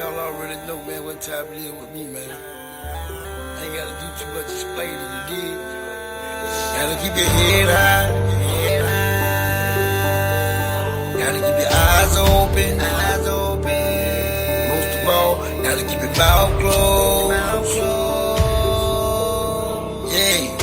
Y'all already know, man, what time it is with me, man. I ain't gotta do too much explaining, you dig? Gotta keep your head high. Gotta keep your eyes open. Most of all, gotta keep your mouth closed. Yeah.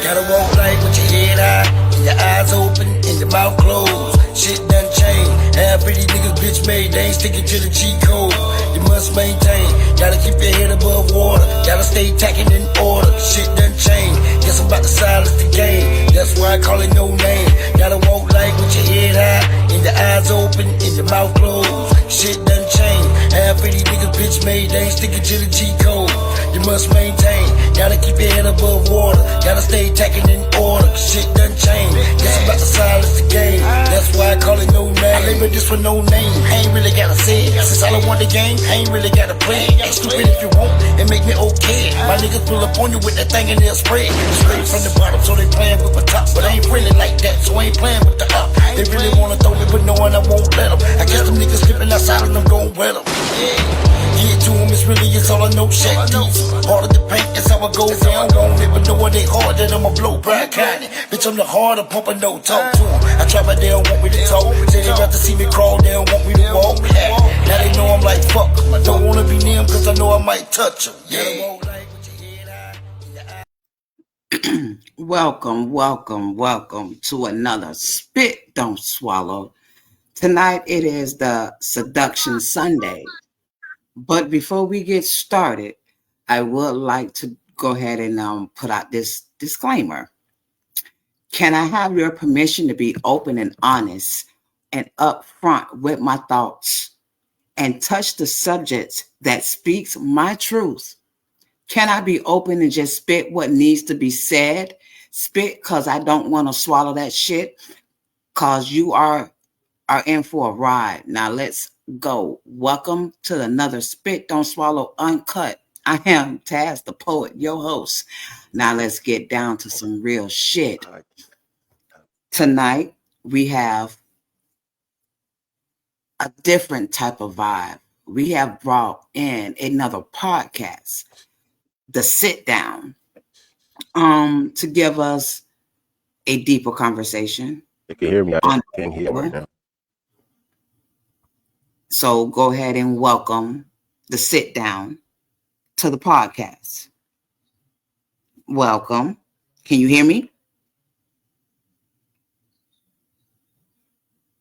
Gotta walk like with your head high, and your eyes open, and your mouth closed. Shit done changed. Half of these niggas bitch made, they ain't sticking to the cheat code. You must maintain, gotta keep your head above water. Gotta stay tacking in order, shit done changed. Guess I'm about to silence the game, that's why I call it no name. Gotta walk like with your head high, and your eyes open, and your mouth closed. Shit done changed. Half of these niggas bitch made, they ain't sticking to the cheat code. You must maintain, gotta keep your head above water. Gotta stay tacking in order, shit done changed. Guess I'm about to silence the game, that's why I call it no name. I label this for no name, I ain't really gotta say it. Since I don't want the game, I ain't really gotta play it. Act stupid if you want, and make me okay. My niggas pull up on you with that thing and they'll spray it. Straight from the bottom, so they playing with the top. But I ain't friendly like that, so I ain't playing with the up. They really wanna throw me, but knowing I won't let them. I guess them niggas slipping outside and I'm gon' wet them. Get to them, it's all I know, Shaq D's. Harder to paint, that's how I go down. Won't it, but knowing they hard, that I'ma blow Brian County. Bitch, I'm the harder pumper, no talk to them. I try, but they don't want me to talk. Say they rather see me crawl, they don't want me to walk. Now they know I'm like, fuck 'em. I don't wanna be near 'em, cause I know I might touch 'em. Yeah. Welcome to another Spit Don't Swallow. Tonight it is the Seduction Sunday. But before we get started, I would like to go ahead and put out this disclaimer. Can I have your permission to be open and honest and upfront with my thoughts and touch the subjects that speaks my truth? Can I be open and just spit what needs to be said? Spit because I don't want to swallow that shit, because you are in for a ride. Now let's go. Welcome to another Spit Don't Swallow Uncut. I am Taz, the poet, your host. Now let's get down to some real shit. Tonight we have a different type of vibe. We have brought in another podcast, The Sit Down, to give us a deeper conversation. You can hear me. I can't hear right now. So go ahead and welcome The Sit Down to the podcast. Welcome. Can you hear me?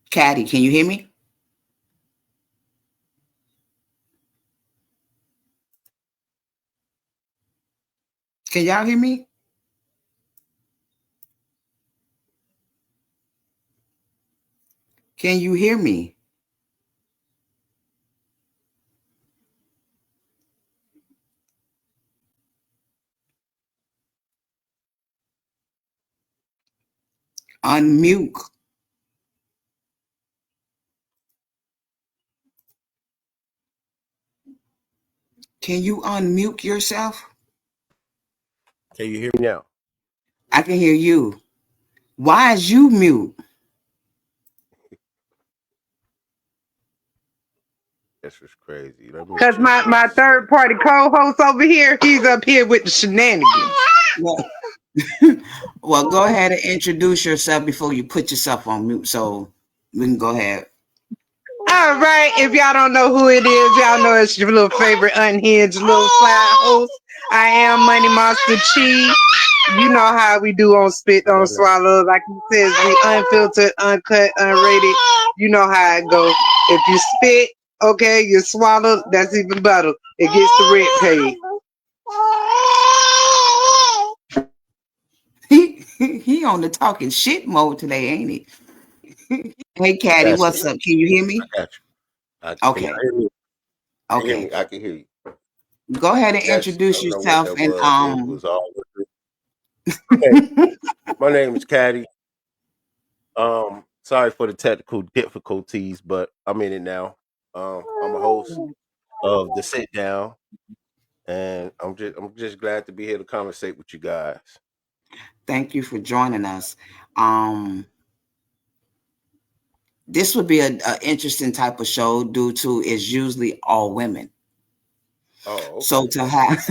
Caddy, can you hear me? Can y'all hear me? Can you hear me? Unmute. Can you unmute yourself? Can you hear me now? I can hear you. Why is you mute? This is crazy. Because my third party co-host over here, he's up here with the shenanigans. Well, go ahead and introduce yourself before you put yourself on mute, so we can go ahead. All right, if y'all don't know who it is, y'all know it's your little favorite unhinged little side host. I am Money Monster Chi. You know how we do on Spit Don't Swallow. Like he says, we unfiltered, uncut, unrated. You know how it goes. If you spit, okay, you swallow, that's even better. It gets the rent paid. He on the talking shit mode today, ain't he? Hey, Caddy, what's up? Can you hear me? I got you. Okay. Okay. I can hear you. Go ahead and introduce yourself and Okay. My name is Caddy. Sorry for the technical difficulties, but I'm in it now. I'm a host of The Sit Down, and I'm just glad to be here to conversate with you guys. Thank you for joining us. this would be a interesting type of show due to it's usually all women. Oh, So okay. to have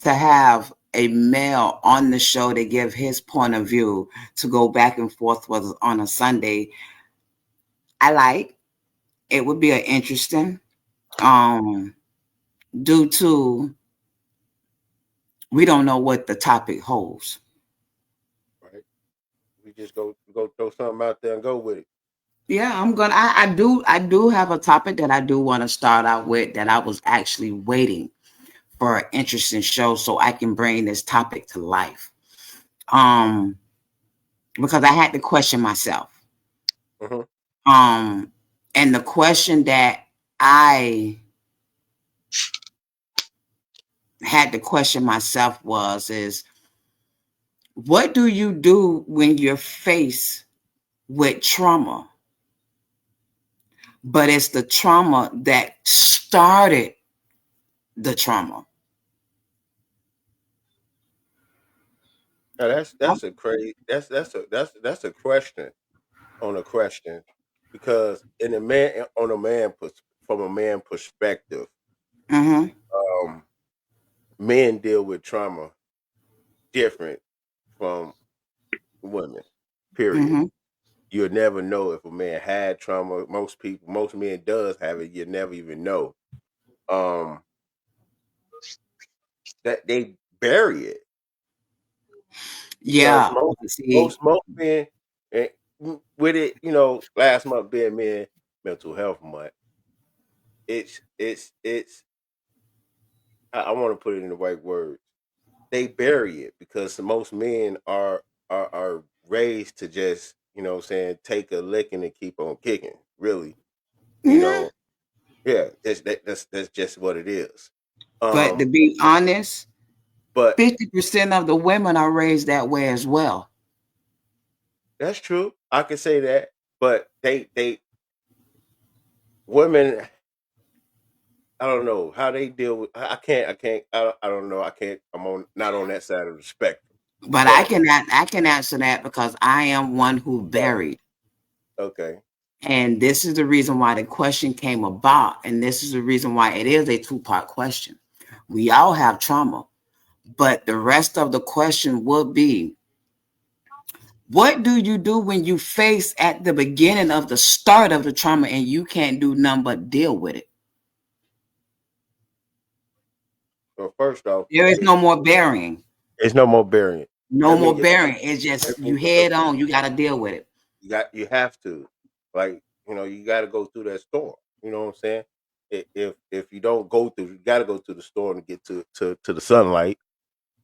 to have a male on the show to give his point of view to go back and forth with on a Sunday, I like it would be an interesting um due to we don't know what the topic holds. Right. We just go throw something out there and go with it. Yeah, I do have a topic that I do want to start out with that I was actually waiting for an interesting show so I can bring this topic to life. Um because I had to question myself. Hmm. Um and the question that I had to question myself is what do you do when you're faced with trauma? But it's the trauma that started the trauma. Now that's a crazy that's a question on a question because in a man on a man from a man perspective, Mm-hmm. um, men deal with trauma different from women. Period. Mm-hmm. You'll never know if a man had trauma. Most men does have it. You never even know. Um, that they bury it because Yeah. See, most men eh, with it. Last month being men mental health month. It's. I want to put it in the right words. They bury it because most men are raised to just what I'm saying take a licking and keep on kicking. Really, you yeah. know, yeah, that's just what it is. But to Um, be honest, but 50% of the women are raised that way as well. that's true. I can say that. But they women. I don't know how they deal with. I don't know. I can't. I'm on not on that side of the spectrum. But I But can I can answer that because I am one who right, buried. okay. And this is the reason why the question came about. And this is the reason why it is a two-part question. We all have trauma, but the rest of the question would be what do you do when you face at the beginning of the start of the trauma and you can't do nothing but deal with it? So first off, There is no more burying. there's no more burying. No That means more burying. It's just that you means head on. You got to deal with it. you have to like you got to go through that storm. You know what I'm saying? If you don't go through, you got to go to the storm to get to the sunlight.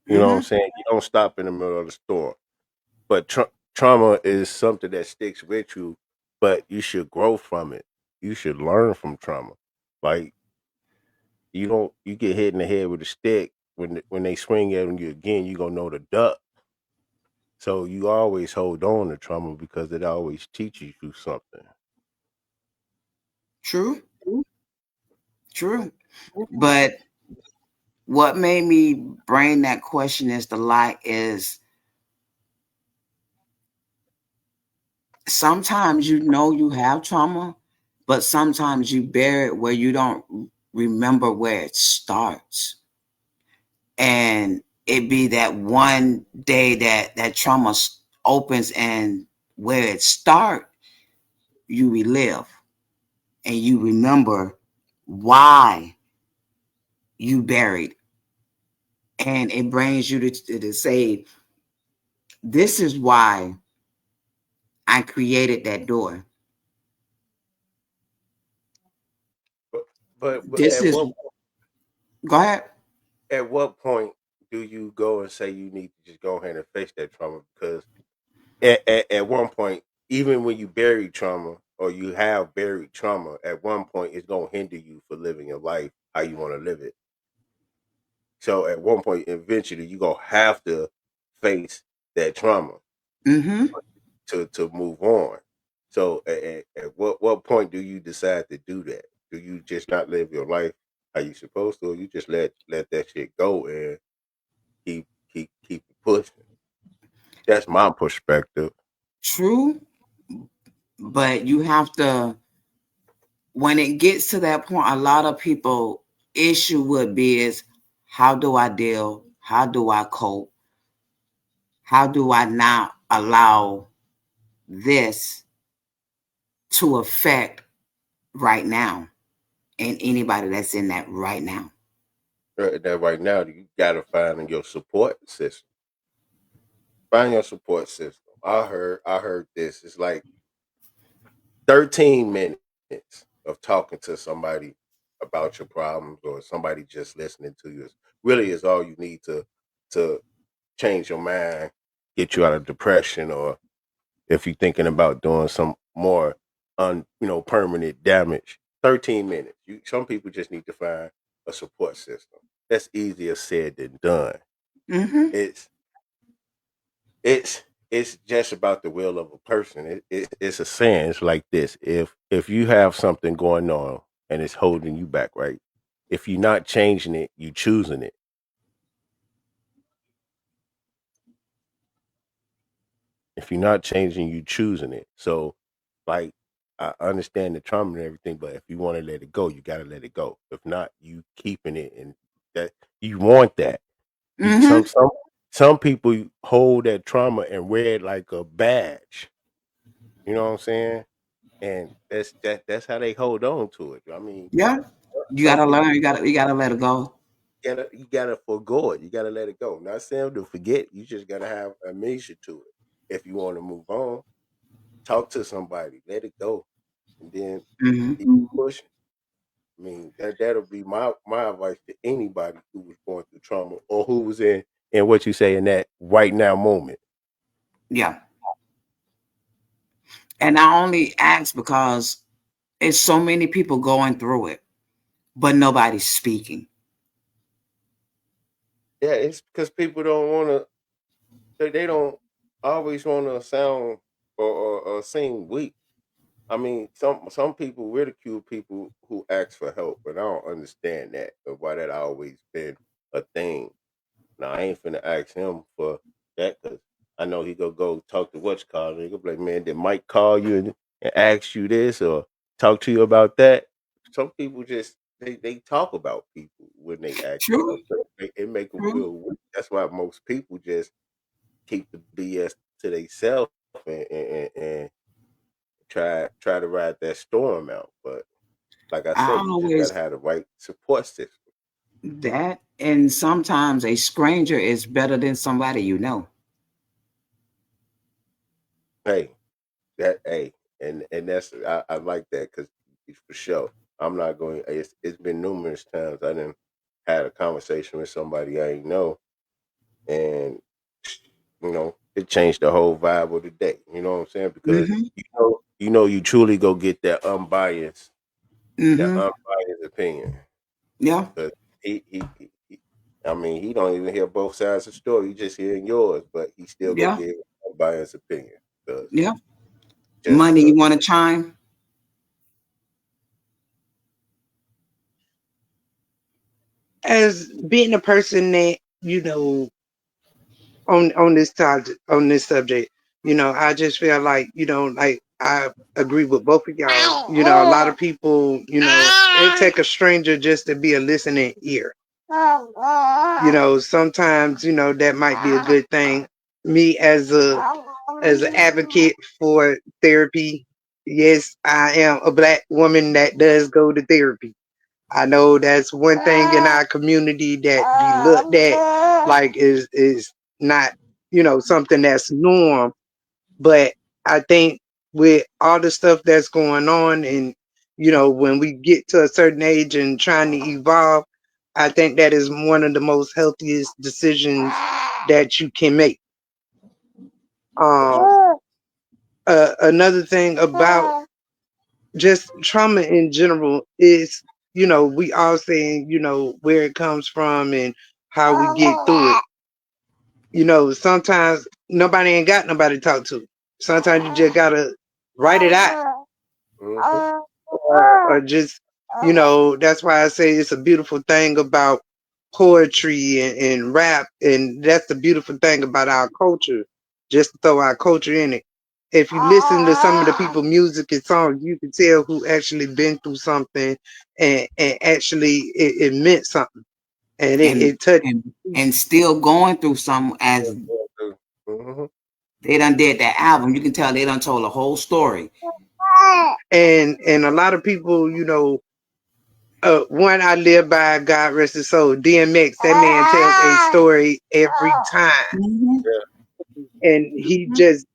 You know what I'm Hmm. saying? You don't stop in the middle of the storm. But trauma is something that sticks with you, but you should grow from it. You should learn from trauma. Like you get hit in the head with a stick when they swing at you again, you gonna know the duck. So you always hold on to trauma because it always teaches you something. True, true. But what made me bring that question is the light is sometimes you know you have trauma, but sometimes you bear it where you don't remember where it starts. And it be that one day that trauma opens and where it start, you relive and you remember why you buried. And it brings you to say, this is why I created that door. But but This is, go ahead. at what point do you go and say you need to just go ahead and face that trauma? Because at one point, even when you bury trauma or you have buried trauma, at one point it's gonna hinder you for living your life how you want to live it. So at one point, eventually, you gonna have to face that trauma Mm-hmm. to move on. So at what point do you decide to do that? Do you just not live your life how you supposed to, or you just let that shit go and keep it pushing? That's my perspective. True, But you have to, when it gets to that point, a lot of people issue would be is how do I deal? How do I cope? How do I not allow this to affect right now and anybody that's in that right now? That right now you gotta find your support system. Find your support system. I heard this. It's like 13 minutes of talking to somebody about your problems or somebody just listening to you is really is all you need to change your mind, get you out of depression, or if you're thinking about doing some more permanent damage. 13 minutes. Some people just need to find a support system. That's easier said than done. Mm-hmm. It's it's it's just about the will of a person. It's a saying. It's like this: if you have something going on and it's holding you back, right? If you're not changing it, you choosing it. If you're not changing, you choosing it. So, like, I understand the trauma and everything, but if you want to let it go, you got to let it go. If not, you keeping it, and that you want that. You Mm-hmm. some people hold that trauma and wear it like a badge. You know what I'm saying? And that's how they hold on to it. I mean, Yeah. You some gotta people learn, you gotta let it go. you gotta forego it. You gotta let it go. Not saying to forget. You just gotta have amnesia to it. If you want to move on, talk to somebody, let it go, and then keep Mm-hmm. pushing. I mean, that'll be my advice to anybody who was going through trauma or who was in what you say in that right now moment. Yeah. And I only ask because it's so many people going through it, but nobody's speaking. Yeah, it's because people don't want to. They don't always want to sound or seem weak. I mean, some people ridicule people who ask for help, but I don't understand that or why that always been a thing. Now I ain't finna ask him for that because I know he go talk to what's called. He go be like, man, did Mike call you and ask you this or talk to you about that? Some people just they talk about people when they ask for True. help. It make them True. feel weak. That's why most people just keep the BS to themselves and try to ride that storm out. But like I I said, you just gotta always have the right support system. that, and sometimes a stranger is better than somebody you know. Hey, hey, and that's I like that because for sure I'm not going. It's been numerous times I didn't had a conversation with somebody I ain't know, and it changed the whole vibe of the day. You know what I'm saying? Because Mm-hmm. you truly go get that Mm-hmm. unbiased opinion. Yeah. Because I mean, he don't even hear both sides of the story. He just hearing yours, but he still go Yeah. give a biased opinion. Because Yeah. just Money, you want to chime? As being a person that, on this subject, I just feel like, like I agree with both of y'all. A lot of people, it take a stranger just to be a listening ear. Sometimes, that might be a good thing. Me as an advocate for therapy, yes, I am a black woman that does go to therapy. I know that's one thing in our community that be looked at like is not, something that's norm. But I think with all the stuff that's going on and, when we get to a certain age and trying to evolve, I think that is one of the most healthiest decisions that you can make. Um, another thing about just trauma in general is, we all saying, where it comes from and how we get through it. Sometimes nobody ain't got nobody to talk to. Sometimes you just gotta write it out, mm-hmm. or just, that's why I say it's a beautiful thing about poetry and rap, and that's the beautiful thing about our culture. Just to throw our culture in it. if you listen to some of the people music and songs, you can tell who actually been through something and actually it meant something. And and it touched. and still going through some as Mm-hmm. they done did that album. You can tell they done told a whole story. And a lot of people, one I live by, God rest his soul, DMX, that man tells a story every time. Mm-hmm. And he just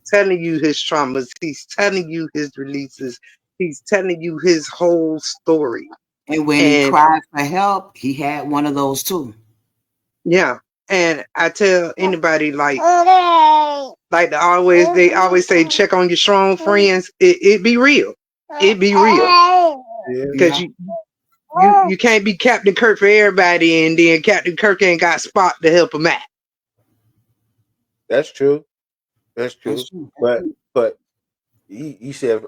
telling you his traumas. He's telling you his releases. He's telling you his whole story. And when he And cried for help, he had one of those too. yeah, and I tell anybody they always say check on your strong friends. It be real. It be real Yeah, because Yeah. you can't be Captain Kirk for everybody, and then Captain Kirk ain't got Spot to help him out. that's true. That's That's true. true. But you said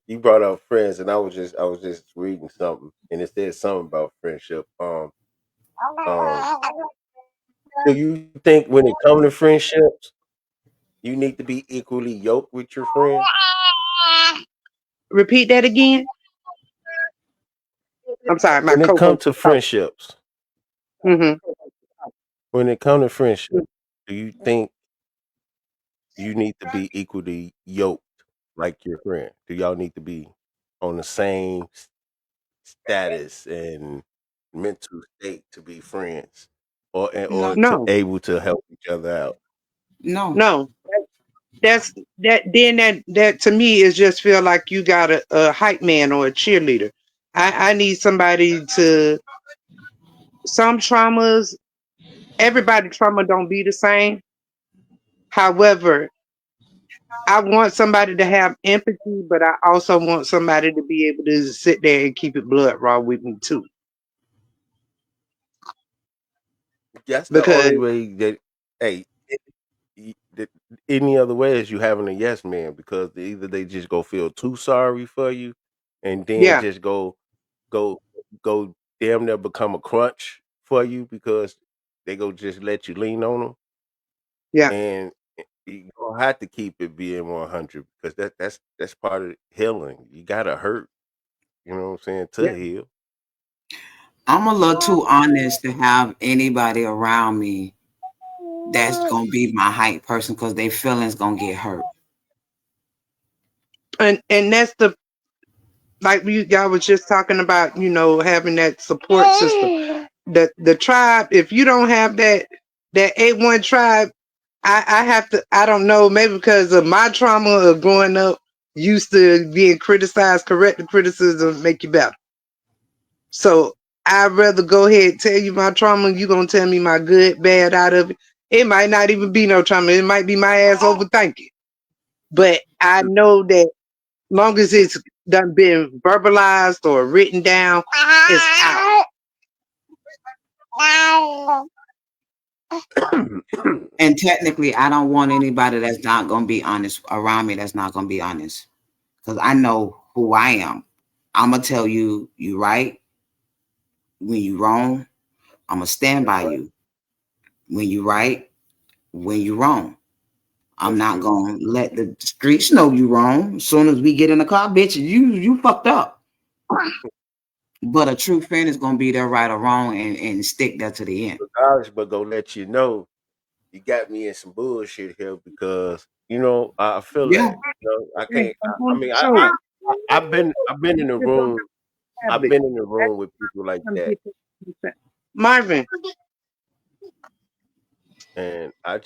you brought up friends, and I was just reading something, and it said something about friendship. Um, do you think when it comes to friendships, you need to be equally yoked with your friend? Repeat that again. I'm sorry, my When it comes co-host to is talking. friendships, Mm-hmm. when it comes to friendship, do you think you need to be equally yoked like your friend? Do y'all need to be on the same status and mental state to be friends, or No, to No, able to help each other out? no, no. That's that. Then that to me is just feel like you got a hype man or a cheerleader. I need somebody to some traumas. Everybody trauma don't be the same. However, I want somebody to have empathy, but I also want somebody to be able to sit there and keep it blood raw with me too. That's the Because only way that. Hey, the, any other way is you having a yes man, because either they just go feel too sorry for you, and then yeah, just go go damn near become a crutch for you, because they go just let you lean on them, yeah, and you gonna have to keep it being 100, because that's part of healing. You gotta hurt, you know what I'm saying, yeah, to heal. I'm a little too honest to have anybody around me that's gonna be my hype person because their feelings gonna get hurt. and that's the like y'all was just talking about, having that support system. The tribe, if you don't have that A1 tribe, I have to, I don't know, maybe because of my trauma of growing up, used to being criticized, corrective criticism make you better. So I'd rather go ahead and tell you my trauma, you gonna tell me my good, bad out of it. It might not even be no trauma. It might be my ass overthinking. But I know that long as it's done been verbalized or written down, it's out. And technically, I don't want anybody that's not gonna be honest around me. That's not gonna be honest because I know who I am. I'm gonna tell you you right when you wrong. I'm gonna stand That's by right. you when you right when you wrong. I'm That's not true. gonna let the streets know you wrong. As soon as we get in the car, bitch, you fucked up. But a true friend is gonna be there right or wrong and stick there to the end. Regardless, but go let you know you got me in some bullshit here, because I feel Yeah. that. I Yeah, can't. I mean, so I've been in the room. I've been in the room with people like that, Marvin, and I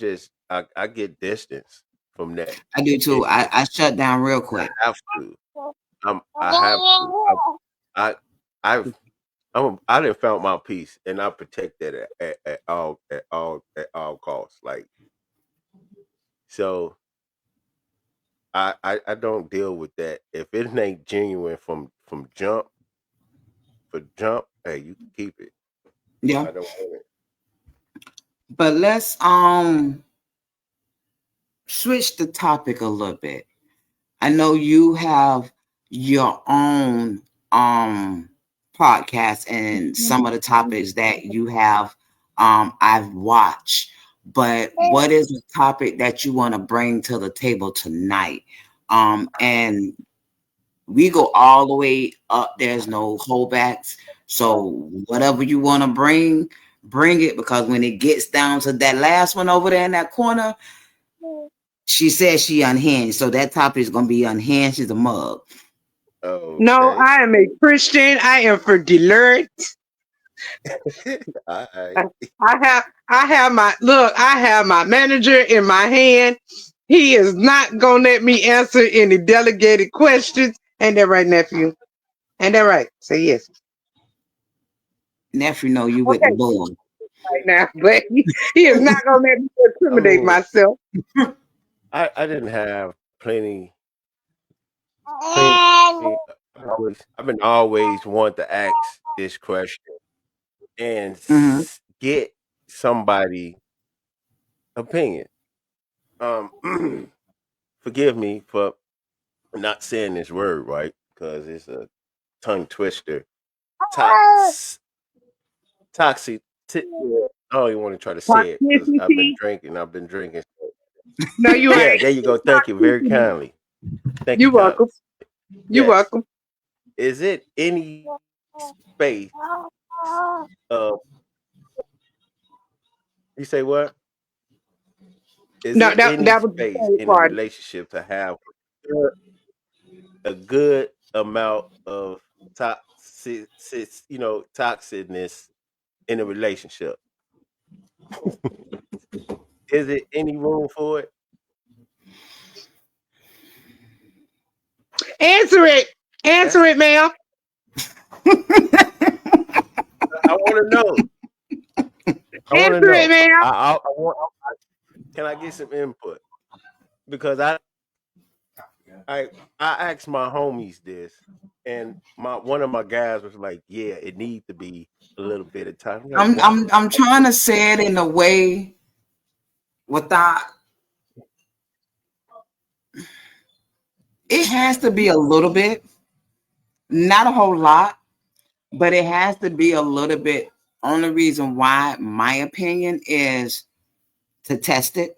get distance from that. I do It, too. I shut down real quick. I have to. I have to. I I've I done found my peace, and I protect that at all costs. Like, so, I don't deal with that if it ain't genuine from jump for jump. Hey, you can keep it. Yeah. I don't want it. But let's switch the topic a little bit. I know you have your own podcast and some of the topics that you have I've watched. but what is the topic that you want to bring to the table tonight? And we go all the way up. There's no holdbacks. So whatever you want to bring it, because when it gets down to that last one over there in that corner, she says she unhinged. So that topic is going to be unhinged as a mug. Okay. No, I am a Christian. I am for delivered. All right. I have my manager in my hand. He is not gonna let me answer any delegated questions. Ain't that right, nephew? Ain't that right? Say yes. Nephew, know you with the Okay, bull. right now, but he is not gonna let me intimidate myself. I didn't have plenty. I've been always want to ask this question and get somebody opinion. Forgive me for not saying this word right because it's a tongue twister. Toxic. I don't even want to try to say it because I've been drinking. No, you Yeah, ain't. there you go. Thank you very kindly. Thank you You welcome. kindly. You Yes. welcome. Is it any space of you say what? Is No, it that any was the space third in a part. relationship to have a good amount of toxicness in a relationship? Is it any room for it? Answer it. Answer it, ma'am. I want to know. I want to Answer it, know. ma'am. I want. Can I get some input? Because I asked my homies this, and one of my guys was like, "Yeah, it needs to be a little bit of time." I'm like, why? I'm trying to say it in a way without. It has to be a little bit, not a whole lot, but it has to be a little bit. Only reason why, my opinion, is to test it,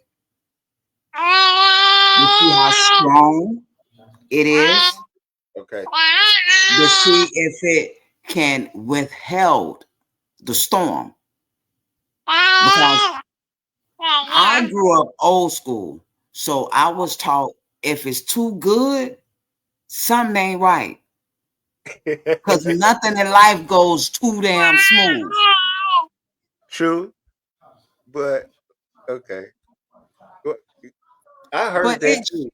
to see how strong it is, Okay. to see if it can withhold the storm. Because I grew up old school, so I was taught if it's too good, something ain't right. Because nothing in life goes too damn smooth. True, but okay. Well, I But heard that too.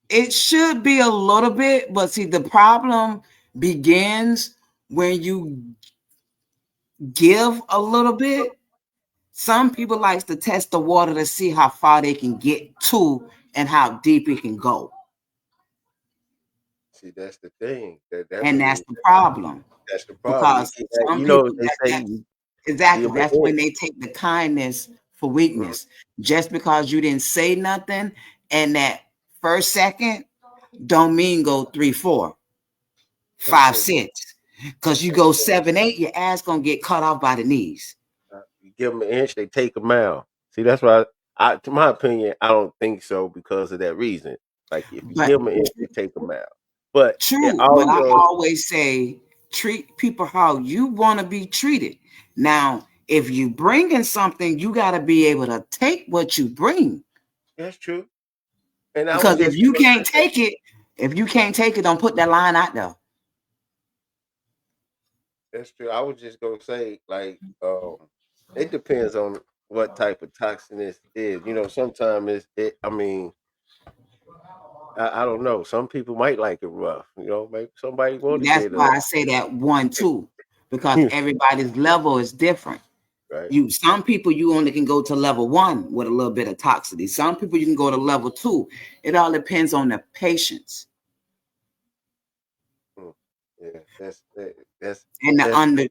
it should be a little bit, but see, the problem begins when you give a little bit. Some people likes to test the water to see how far they can get to and how deep it can go. See, that's the thing. That And that's means the problem. that's the problem. Because some You know, people they say you exactly, give an that's when inch. they take the kindness for weakness. Just because you didn't say nothing and that first second don't mean go 3, 4, 5, 6. Because you go 7, 8, your ass gonna get cut off by the knees. You give them an inch, they take a mile. See, that's why to my opinion, I don't think so because of that reason. Like if you But give them an inch, they take a mile. But it true, but I also always say treat people how you want to be treated. Now, if you bring in something, you got to be able to take what you bring. that's true. And I was Because if just you gonna can't say take it, don't put that line out there. that's true. I was just gonna say like it depends on what type of toxiness is. You know, sometimes I mean, I don't know. Some people might like it rough. You know, maybe somebody want to That's get why I say that 1, 2, because everybody's level is different. right. Some people you only can go to level 1 with a little bit of toxicity. Some people you can go to level 2. It all depends on the patience Mm. Yeah, that's and the that's under.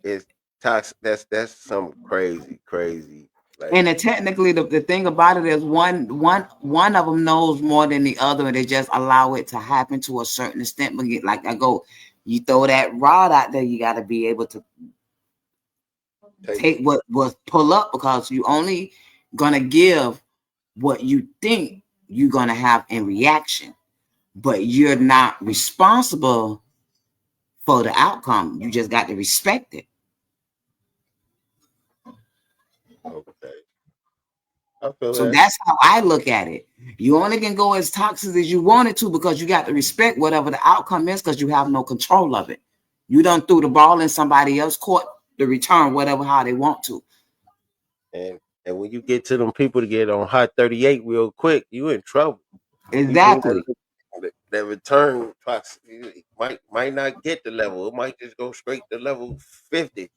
it's toxic. That's some crazy. Like And technically, the thing about it is one of them knows more than the other, and they just allow it to happen to a certain extent. But like I go, you throw that rod out there, you got to be able to take what pull up, because you only gonna give what you think you're gonna have in reaction, but you're not responsible for the outcome. You just got to respect it. Okay. I feel So that. that's how I look at it. You only can go as toxic as you wanted to, because you got to respect whatever the outcome is, because you have no control of it. You done threw the ball in somebody else's court to return whatever how they want to. And when you get to them people to get on hot 38 real quick, you in trouble. You bring Exactly. that return toxicity might not get the level. It might just go straight to level 50.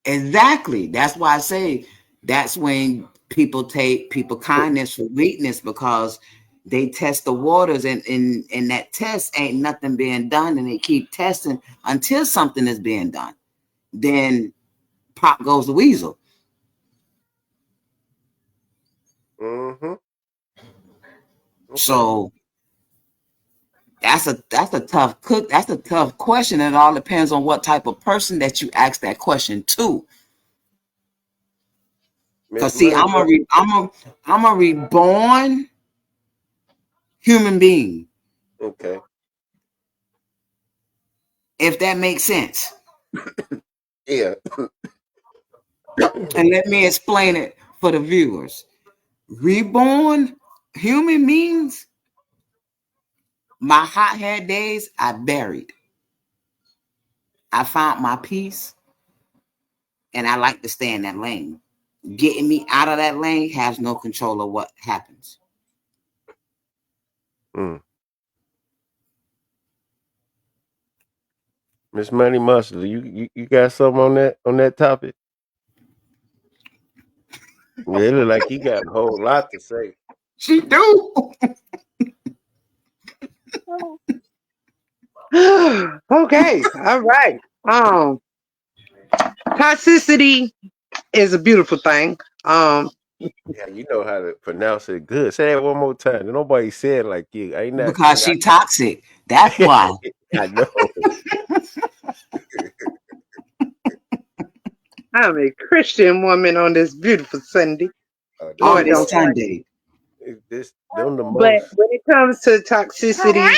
Exactly. That's why I say that's when people take people kindness for weakness, because they test the waters, and in that test ain't nothing being done, and they keep testing until something is being done. Then pop goes the weasel. Mm-hmm. Okay. So that's a tough cook. That's a tough question. It all depends on what type of person that you ask that question to. Because see, I'm a reborn human being. Okay. If that makes sense. Yeah. And let me explain it for the viewers. Reborn human means my hot hair days I buried. I found my peace, and I like to stay in that lane. Getting me out of that lane has no control of what happens. Miss Money Mustard, you got something on that topic? Yeah, it look like you got a whole lot to say. She do. Okay, all right. Toxicity is a beautiful thing. Yeah, you know how to pronounce it good. Say that one more time. Nobody said it like you. Ain't that? Because she toxic. That's why. I know. I'm a Christian woman on this beautiful Sunday. Oh, On Lord, this don't mind. Sunday. Them the But most. when it comes to toxicity,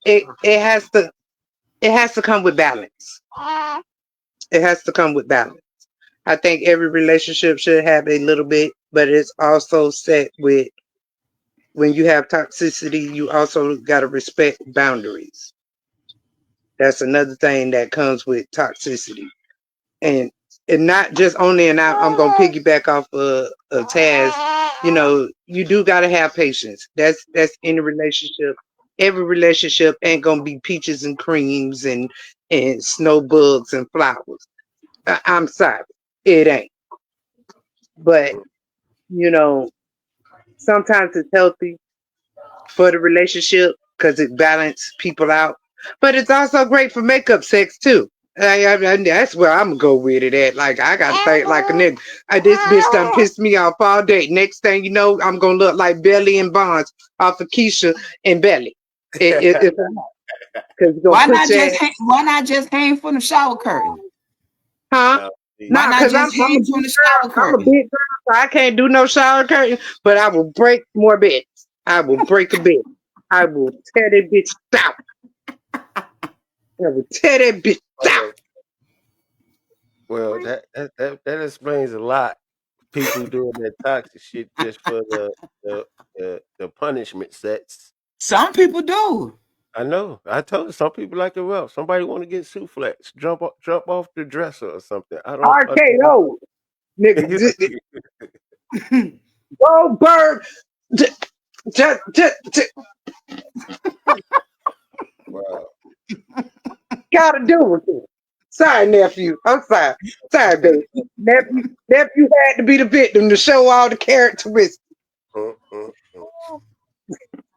it has to come with balance. It has to come with balance. I think every relationship should have a little bit, but it's also set with when you have toxicity, you also got to respect boundaries. That's another thing that comes with toxicity. And not just only, and I'm going to piggyback off of Taz, you know, you do got to have patience. That's in a relationship. Every relationship ain't going to be peaches and creams and snow bugs and flowers. I'm sorry, it ain't. But, you know, sometimes it's healthy for the relationship because it balances people out. But it's also great for makeup sex too. That's where I'm gonna go with it at. Like I gotta think like a nigga. This bitch done pissed me off all day. Next thing you know, I'm gonna look like Belly and Bonds off of Keisha and Belly. It's Why not just hang from the shower curtain? huh? Why No, not because just hang from the shower I'm a curtain? big girl, so I can't do no shower curtain. But I will break more beds. I will break a bed. I will tear that bitch down. I will tear that bitch down. Well, that explains a lot. People doing that toxic shit just for the punishment sets. Some people do. I know. I told you some people like it rough. Somebody want to get suplex, jump off the dresser or something. I don't. RKO, nigga. Goldberg. Wow. Gotta do with it. Sorry, nephew. I'm sorry. Sorry, baby. Nephew had to be the victim to show all the characteristics.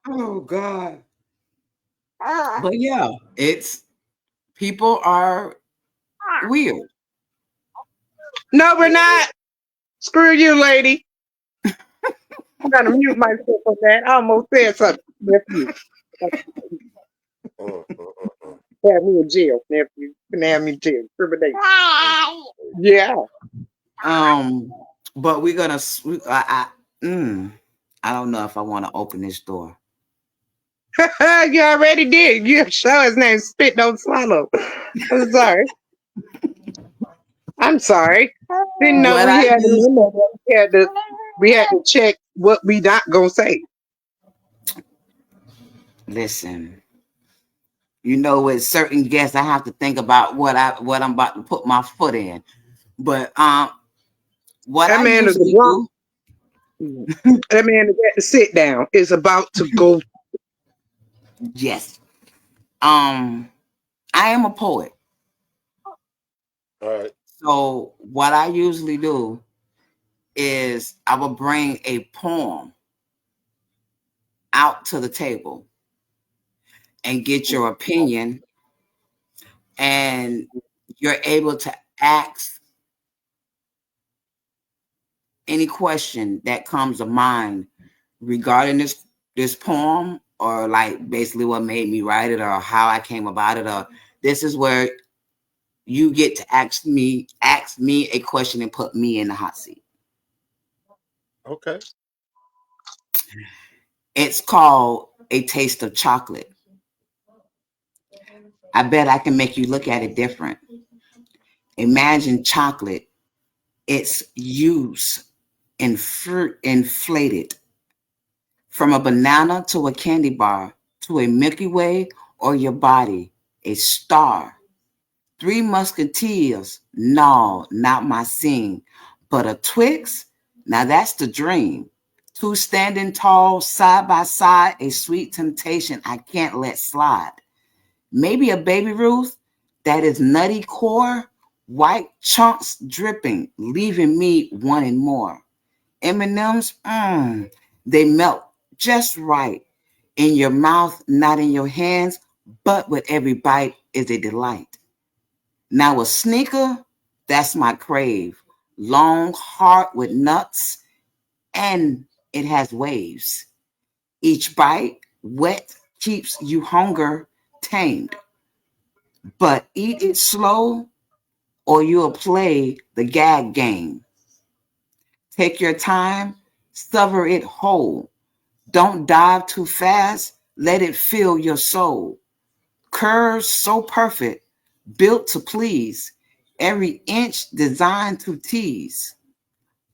Oh God. But yeah, it's people are weird. No, we're not. Screw you, lady. I'm gonna mute myself on that. I almost said something, nephew. Have me in jail, nephew. Can have me to incriminate. Yeah. But we're gonna. I don't know if I want to open this door. You already did. You show his name. Spit don't swallow. I'm sorry. I'm sorry. Didn't know What we I had to use, memo that we had to check what we not gonna say. listen. You know, with certain guests, I have to think about what I'm about to put my foot in. But what That I man is a usually blunt. do, That man is at the sit down is about to go. yes. I am a poet. All right. So what I usually do is I will bring a poem out to the table and get your opinion, and you're able to ask any question that comes to mind regarding this poem, or like basically what made me write it, or how I came about it, or this is where you get to ask me a question and put me in the hot seat. Okay. It's called A Taste of Chocolate. I bet I can make you look at it different. Imagine chocolate, its use and fruit inflated, from a banana to a candy bar to a Milky Way or your body, a star. Three Musketeers, no, not my scene, but a Twix, now that's the dream. Two standing tall, side by side, a sweet temptation I can't let slide. Maybe a Baby Ruth that is nutty core, white chunks dripping, leaving me wanting more. M&Ms, they melt just right in your mouth, not in your hands, but with every bite is a delight. Now a sneaker, that's my crave. Long, hard with nuts, and it has waves. Each bite, wet, keeps you hunger tamed. But eat it slow or you'll play the gag game. Take your time, savor it whole. Don't dive too fast, let it fill your soul. Curves so perfect, built to please. Every inch designed to tease.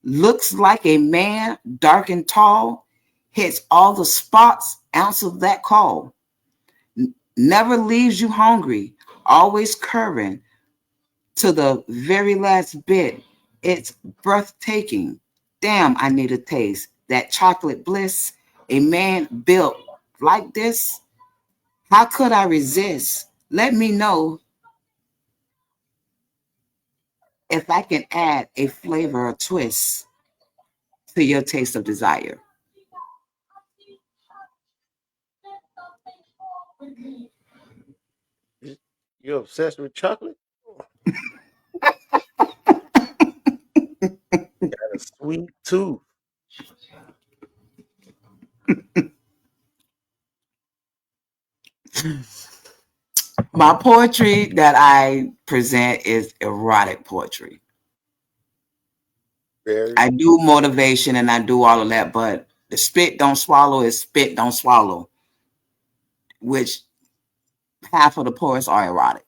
Looks like a man, dark and tall, hits all the spots, answers that call. Never leaves you hungry, always curving to the very last bit. It's breathtaking. Damn, I need a taste. That chocolate bliss, a man built like this. How could I resist? Let me know if I can add a flavor or twist to your taste of desire. You obsessed with chocolate? Got a sweet tooth. My poetry that I present is erotic poetry. Very. I do motivation and I do all of that, but the spit don't swallow is spit don't swallow, which half of the poets are erotic.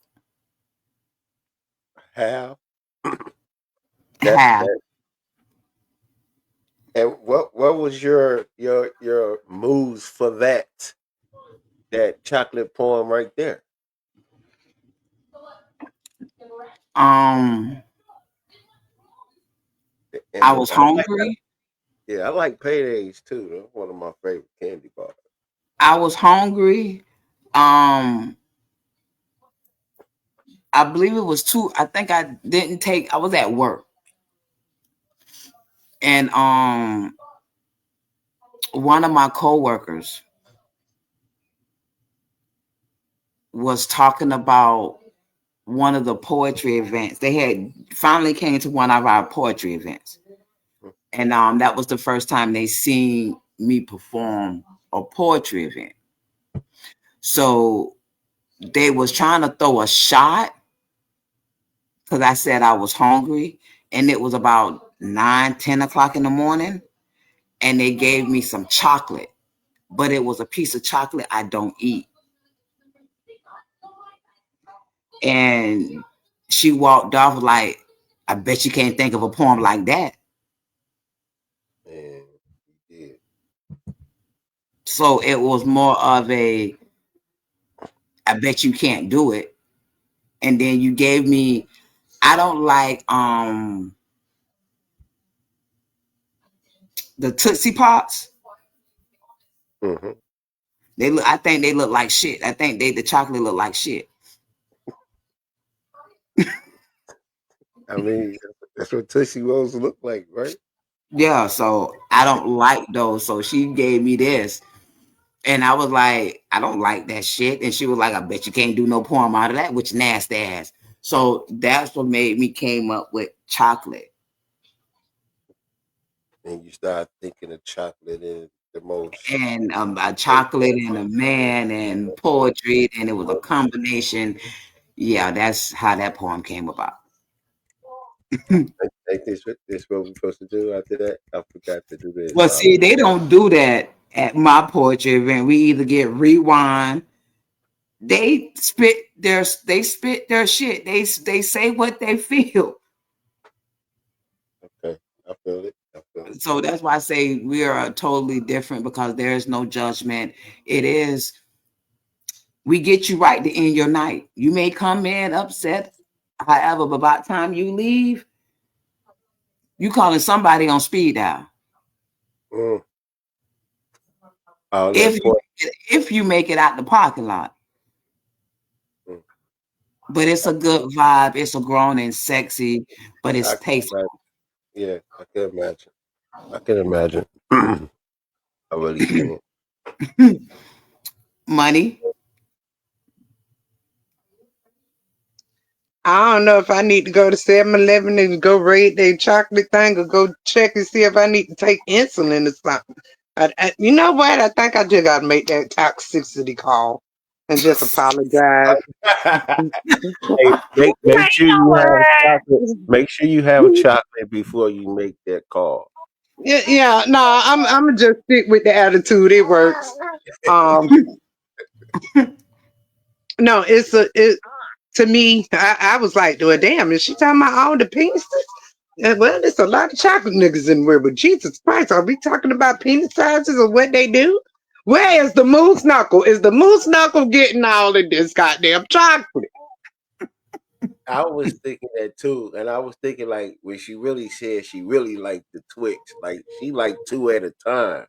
How? That's Half. that. And what was your moves for that chocolate poem right there? Um, I And was I like hungry. I like paydays too. That's one of my favorite candy bars. I was hungry. Um, I believe it was two. I think I didn't take. I was at work, and one of my coworkers was talking about one of the poetry events. They had finally came to one of our poetry events, and that was the first time they seen me perform a poetry event. So they was trying to throw a shot because I said I was hungry, and it was about 9, 10 o'clock in the morning, and they gave me some chocolate, but it was a piece of chocolate I don't eat. And she walked off like, I bet you can't think of a poem like that. And he did. So it was more of a, I bet you can't do it. And then you gave me, I don't like the Tootsie Pops. Mhm. They look, I think they look like shit. I think the chocolate look like shit. I mean, that's what Tootsie Rolls look like, right? Yeah, so I don't like those. So she gave me this. And I was like, I don't like that shit. And she was like, I bet you can't do no poem out of that, which nasty ass. So that's what made me came up with chocolate. And you start thinking of chocolate in the most. And a chocolate and a man and poetry. And it was a combination. Yeah, that's how that poem came about. I think this what we're supposed to do after that. I forgot to do this. Well, see, they don't do that at my poetry event. We either get rewind. They spit their shit. They say what they feel. Okay, I feel it. I feel it. So that's why I say we are totally different, because there is no judgment. It is, we get you right to end your night. You may come in upset, however, but by the time you leave, you calling somebody on speed dial. Mm. All that If point. you make it out the parking lot. Mm. But it's a good vibe. It's a grown and sexy, but it's I can tasteful. imagine. Yeah, I can imagine. I can imagine. I really can. Money. I don't know if I need to go to 7-Eleven and go rate their chocolate thing or go check and see if I need to take insulin or something. You know what? I think I just got to make that toxicity call and just apologize. Hey, make sure you have chocolate. Make sure you have chocolate before you make that call. Yeah, no, I'm just stick with the attitude. It works. No, to me. I was like, well, damn, is she talking about all the penises? Well, there's a lot of chocolate niggas in there, but Jesus Christ, are we talking about penis sizes or what they do? Where is the moose knuckle? Is the moose knuckle getting all of this goddamn chocolate? I was thinking that too, and I was thinking like when she really said she really liked the Twix, like she liked two at a time.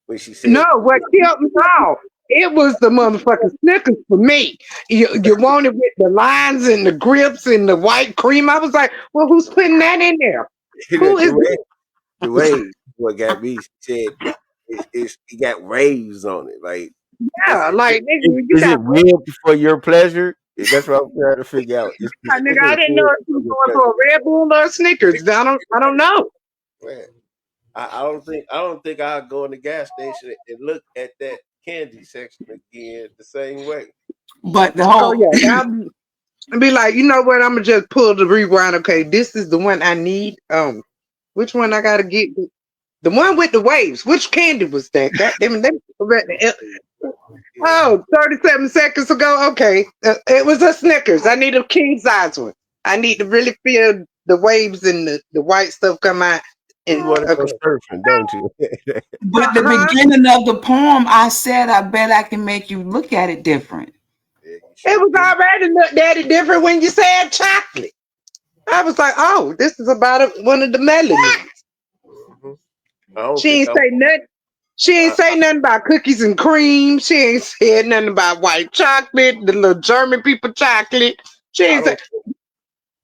When she said, No, what killed me off? It was the motherfucking Snickers for me. You wanted with the lines and the grips and the white cream. I was like, well, who's putting that in there? Who is the way what got me, she said it got raves on it. Like, yeah, like nigga, you is got it real for your pleasure? That's what I'm trying to figure out. nigga. I didn't know if you was going for a Red Bull or a Snickers. I don't know. Man, I don't think I'll go in the gas station and look at that candy section again the same way. But the Oh whole yeah, I'll be like, you know what? I'm gonna just pull the rewind. Okay, this is the one I need. Which one I gotta get? The one with the waves. Which candy was that? Goddamn, oh, 37 seconds ago. Okay, it was a Snickers. I need a king size one. I need to really feel the waves and the white stuff come out. And You want to go surfing, don't you? but the beginning of the poem, I said, I bet I can make you look at it different. Yeah, it was already looked at it different when you said chocolate. I was like, oh, this is about one of the melodies. She ain't say nothing. She ain't say nothing about cookies and cream. She ain't said nothing about white chocolate, the little German people chocolate. She ain't say.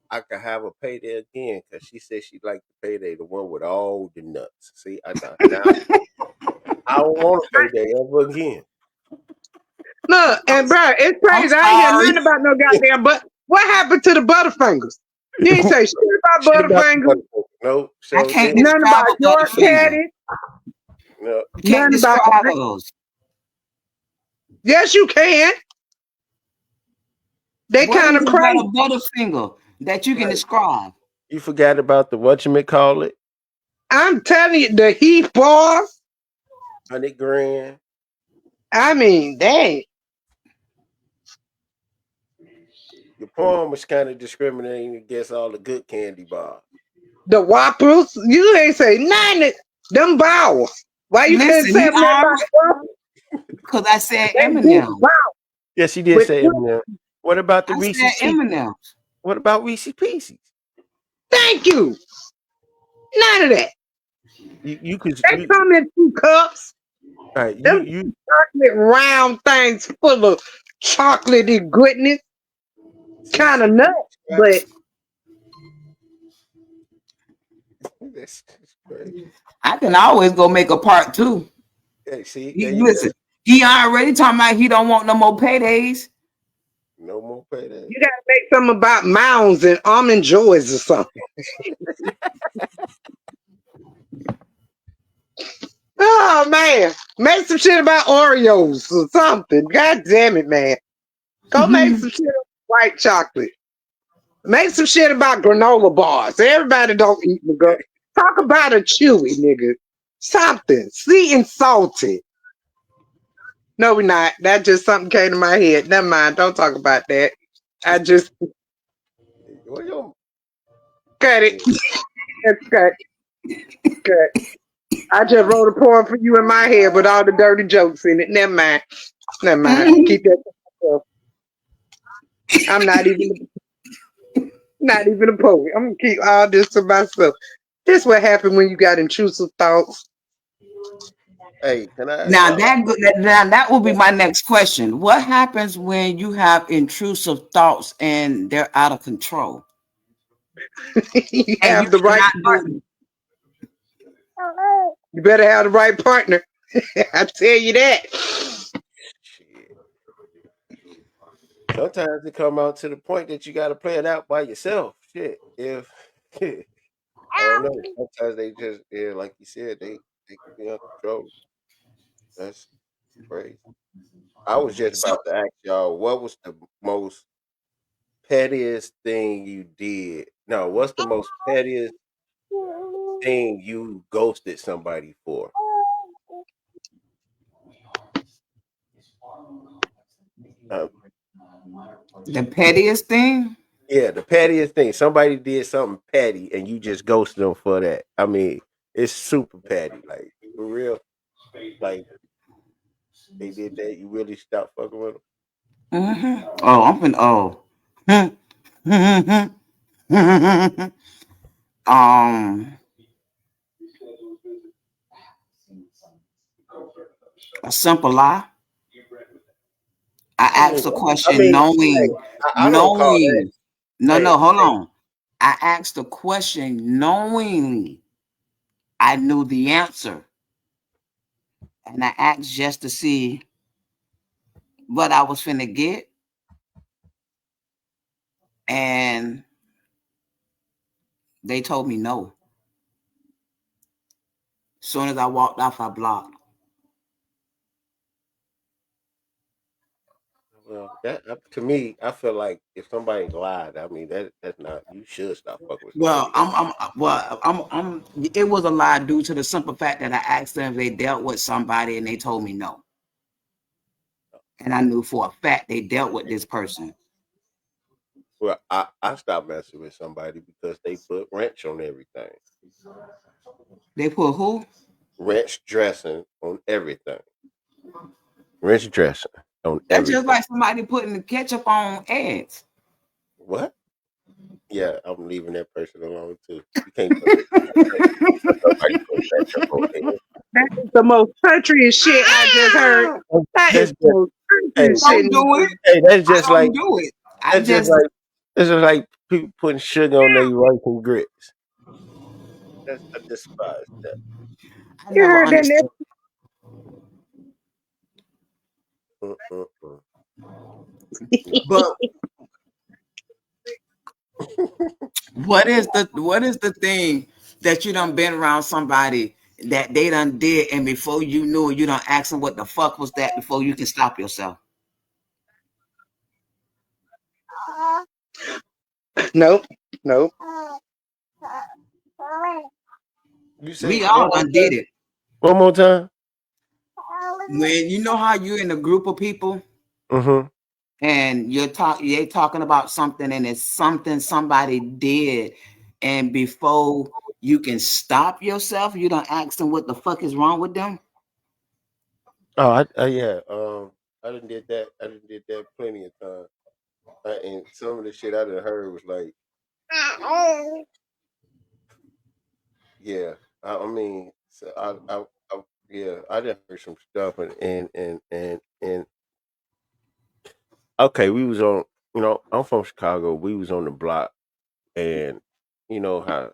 I could have a payday again because she said she liked the payday, the one with all the nuts. See, I don't want a payday ever again. Look, and bro, it's crazy. I ain't hear nothing about no goddamn but. What happened to the Butterfingers? You ain't say shit about Butterfingers. No, I can't nothing about York Caddy. No, can't describe those. Yes, you can. They kind of crazy. Butterfinger. that you can Right. describe. You forgot about the whatchamacallit, I'm telling you, the Heath bars. 100 grand. I mean, dang. Your poem was kind of discriminating against all the good candy bars. The Whoppers. You ain't say nothing. Them bowels. Why you couldn't Listen, say you them about already Whoppers? because I said They big Eminem. bowels Yes, she did with say Eminem. What about the I said Reese's Pieces? Eminem. What about Reese's Pieces? thank you. None of that. You could They come in 2 cups. all right, Them chocolate round things full of chocolatey goodness. Kind of nuts, but that's crazy. I can always go make a part 2. Hey, see, there you Listen, go. he already talking about he don't want no more paydays. No more payday. you gotta make something about mounds and almond joys or something. Oh man, make some shit about Oreos or something. God damn it, man. Go make some shit about white chocolate. Make some shit about granola bars. Everybody don't eat the Talk about a chewy nigga. Something sweet and salty. No, we're not. That just something came to my head. Never mind. Don't talk about that. I just Well, yo, cut it. That's cut. Cut. I just wrote a poem for you in my head with all the dirty jokes in it. Never mind. Never mind. Keep that to myself. I'm not even a poet. I'm gonna keep all this to myself. This what happened when you got intrusive thoughts. hey, can I ask Now y'all? that will be my next question. What happens when you have intrusive thoughts and they're out of control You and you have the right cannot partner. do? You better have the right partner. I tell you that. Shit. Sometimes it come out to the point that you got to play it out by yourself. Shit, if I don't know. Sometimes they just, yeah, like you said, they can be uncontrollable. That's crazy. I was just So about to ask y'all, what was the most pettiest thing you did? No, what's the most pettiest thing you ghosted somebody for? Uh, the pettiest thing. yeah, the pettiest thing. Somebody did something petty and you just ghosted them for that. I mean, it's super petty. Like, for real. Like, they did that. You really stopped fucking with them? Oh, I'm finna. Um, a simple lie. I I mean, asked a I question mean, hey, I don't call that. knowing. No, Hey, no, hold hey, on. I asked a question knowingly. I knew the answer, and I asked just to see what I was finna get, and they told me no. Soon as I walked off, I blocked. well, that to me, I feel like if somebody lied, I mean that's not. You should stop fucking with Well, somebody that. I'm. It was a lie due to the simple fact that I asked them if they dealt with somebody, and they told me no. And I knew for a fact they dealt with this person. Well, I stopped messing with somebody because they put wrench on everything. They put who? Wrench dressing on everything. Wrench dressing on That's just everything. like somebody putting the ketchup on eggs. What? Yeah, I'm leaving that person alone too. You can't put somebody put ketchup on eggs. That is the most countryest shit I just heard. That is That's the just most hey, countryest shit. Don't do it. hey, that's I just like don't do it. I that's just just like that's just like people putting sugar on their rice and grits. That's I despise that. I You never heard that? understood. Mm-mm-mm. But what is the thing that you done been around somebody that they done did and before you knew it, you done ask them what the fuck was that before you can stop yourself? Nope. Nope. You say We one all more done did time? it. One more time? When you know how you're in a group of people Mm-hmm. and they talking about something and it's something somebody did, and before you can stop yourself, you don't ask them what the fuck is wrong with them. Oh, yeah. I done did that. I done did that plenty of times. And some of the shit I done heard was like, yeah. I mean, so yeah, I done heard some stuff, and okay, we was on. I'm from Chicago. We was on the block, and you know how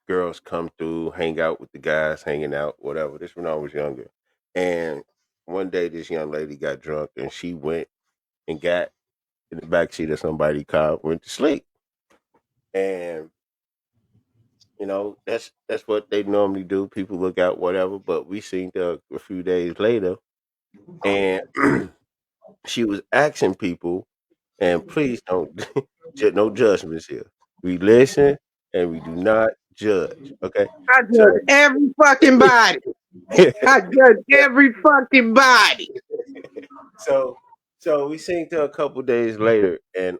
girls come through, hang out with the guys, hanging out, whatever. This when I was younger, and one day this young lady got drunk, and she went and got in the backseat of somebody's car, went to sleep, and that's what they normally do. People look out, whatever. But we seen her a few days later, and she was asking people, and please don't, no judgments here. We listen and we do not judge. Okay, I judge so every fucking body. I judge every fucking body. so so we seen her a couple days later, and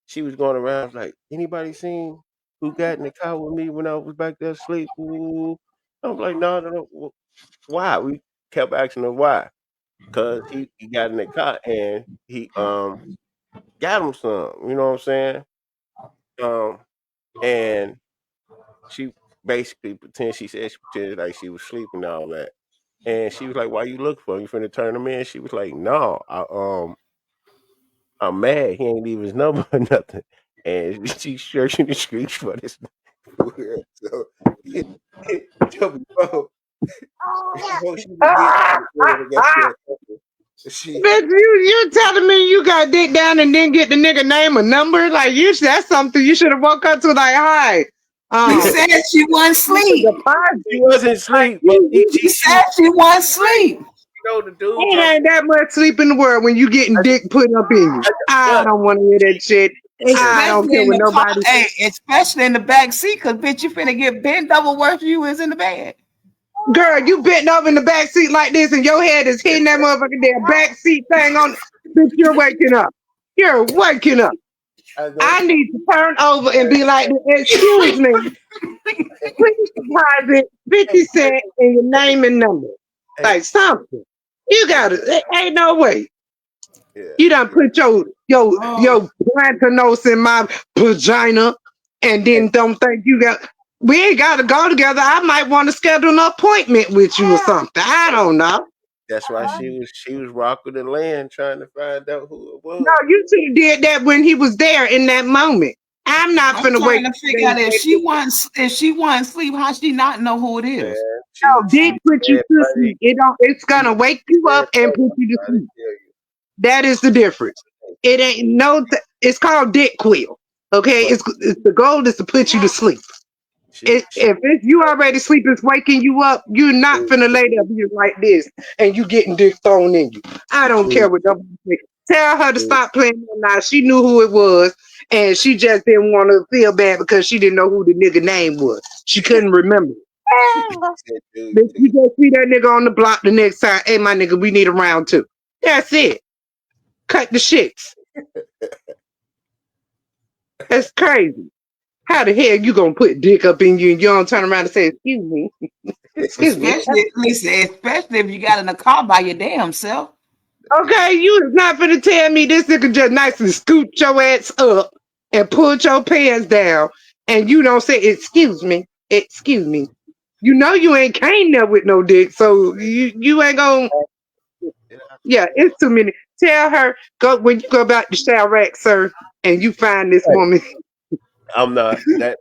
she was going around like, anybody seen who got in the car with me when I was back there asleep? Ooh. I'm like, no, no, no. Why? We kept asking her why, cause he got in the car and he got him some. You know what I'm saying? Um, and she basically she said she pretended like she was sleeping and all that. And she was like, "Why you look for him? You finna turn him in?" She was like, "No, I'm mad. He ain't leave his number or nothing." And she searching the streets for this for real. So, so before she would get to get to she Bitch, you telling me you got dick down and didn't get the nigga name or number? Like that's something you should have woke up to. Like, hi, She said she wasn't sleep. she wasn't asleep, but She said she wasn't sleep. the dude It talking. ain't that much sleep in the world when you getting dick put up in you. I But don't want to hear that shit. I don't Especially care in what the car, nobody. hey, especially in the back seat, cause bitch, you finna get bent double worse than you is in the bed. Girl, you bent over in the back seat like this, and your head is hitting that motherfucking damn back seat thing on. Bitch, you're waking up. You're waking up. I know. I need to turn over and be like, excuse me, please deposit 50 cents in your name and number. Hey, Like something. You got it. Ain't no way. yeah, You done yeah. put your Oh, plantanos in my vagina and Hey, then don't think you got we ain't gotta go together. I might want to schedule an appointment with you or something. I don't know. that's why she was rocking the land trying to find out who it No, was. you should have did that when he was there in that moment. I'm not I'm finna wait trying to 2 figure days out later. if she wasn't sleep, how she not know who it is? Man, No, dick she put you said, to buddy, sleep. It's she gonna wake you said, up and buddy, put I'm you to trying to sleep. tell you. That is the difference. It ain't it's called dick quill. Okay, But it's the goal is to put you to sleep. she If it's you already sleep, it's waking you up. You're not finna lay there being like this and you getting dick thrown in you. I don't care what nobody say. Tell her to stop playing that now. She knew who it was, and she just didn't want to feel bad because she didn't know who the nigga name was. She couldn't remember. said, dude, But you just see that nigga on the block the next time. Hey, my nigga, we need a round two. That's it. Cut the shits. That's crazy. How the hell you gonna put dick up in you and you don't turn around and say, excuse me? Excuse me. Especially if you got in the car by your damn self. Okay, you is not finna tell me this nigga just nicely scoot your ass up and pull your pants down and you don't say, excuse me, excuse me. You know you ain't came there with no dick, so you ain't gonna, yeah, it's too many. Tell her, go when you go back to Chirac, sir, and you find this woman. I'm not that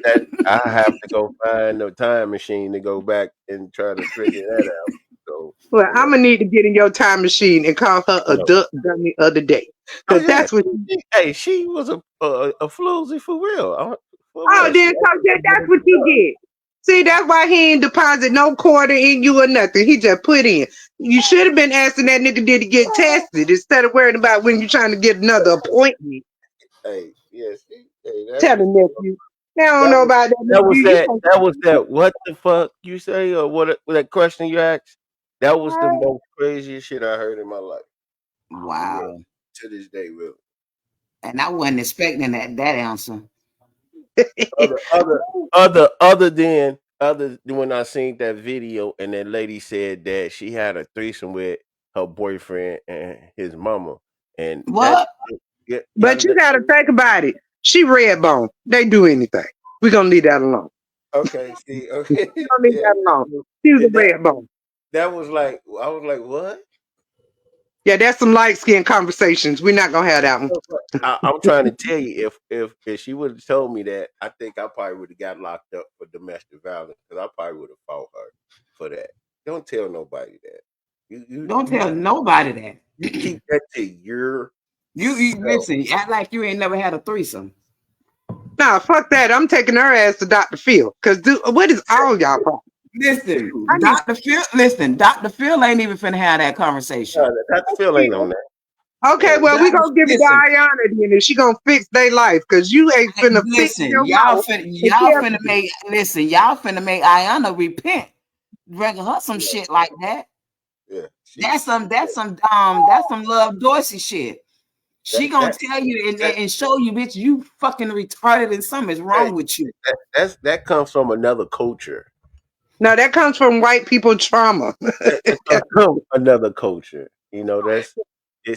that I have to go find a time machine to go back and try to figure that out. So Well, you I'm know, gonna need to get in your time machine and call her I a know. duck dummy other day. Oh Cause yeah, that's what hey, she was a floozy for real. For oh real, then so that's what you get. See, that's why he ain't deposit no quarter in you or nothing. He just put in. You should have been asking that nigga did he get tested instead of worrying about when you're trying to get another appointment. Hey, yes, hey, Tell the nephew. They don't know that was about that that was nephew. You that that was that what the fuck you say or what that question you asked? That was the most craziest shit I heard in my life. For real. Wow. To this day, really. And I wasn't expecting that answer. Other other other than when I seen that video and that lady said that she had a threesome with her boyfriend and his mama. And that What? yeah, But you gotta think about it. She red bone. They do anything. We're gonna leave that alone. okay, see, We're okay. gonna leave Yeah. that alone. She was a That red bone. that was like I was like, what? Yeah, that's some light skin conversations. We're not gonna have that one. I'm trying to tell you, if she would have told me that, I think I probably would have got locked up for domestic violence because I probably would have fought her for that. Don't tell nobody that. You you Don't you tell nobody that. you keep that to yourself. You listen, act like you ain't never had a threesome. Nah, fuck that. I'm taking her ass to Dr. Phil. Cause what is all y'all problem? Listen, I need Dr. Phil ain't even finna have that conversation. That feel ain't on that. okay, well, we Dr. gonna give it to Listen, Ayana then and she gonna fix their life because you ain't finna fix listen, your mouth and tell y'all finna make Ayana repent. Bringing her some shit like that. Yeah, That's some Love Dorsey shit. She gonna that tell you that and show you, bitch, you fucking retarded and something's hey, wrong with you. that comes from another culture. no, that comes from white people trauma. It comes from another culture. You know, it's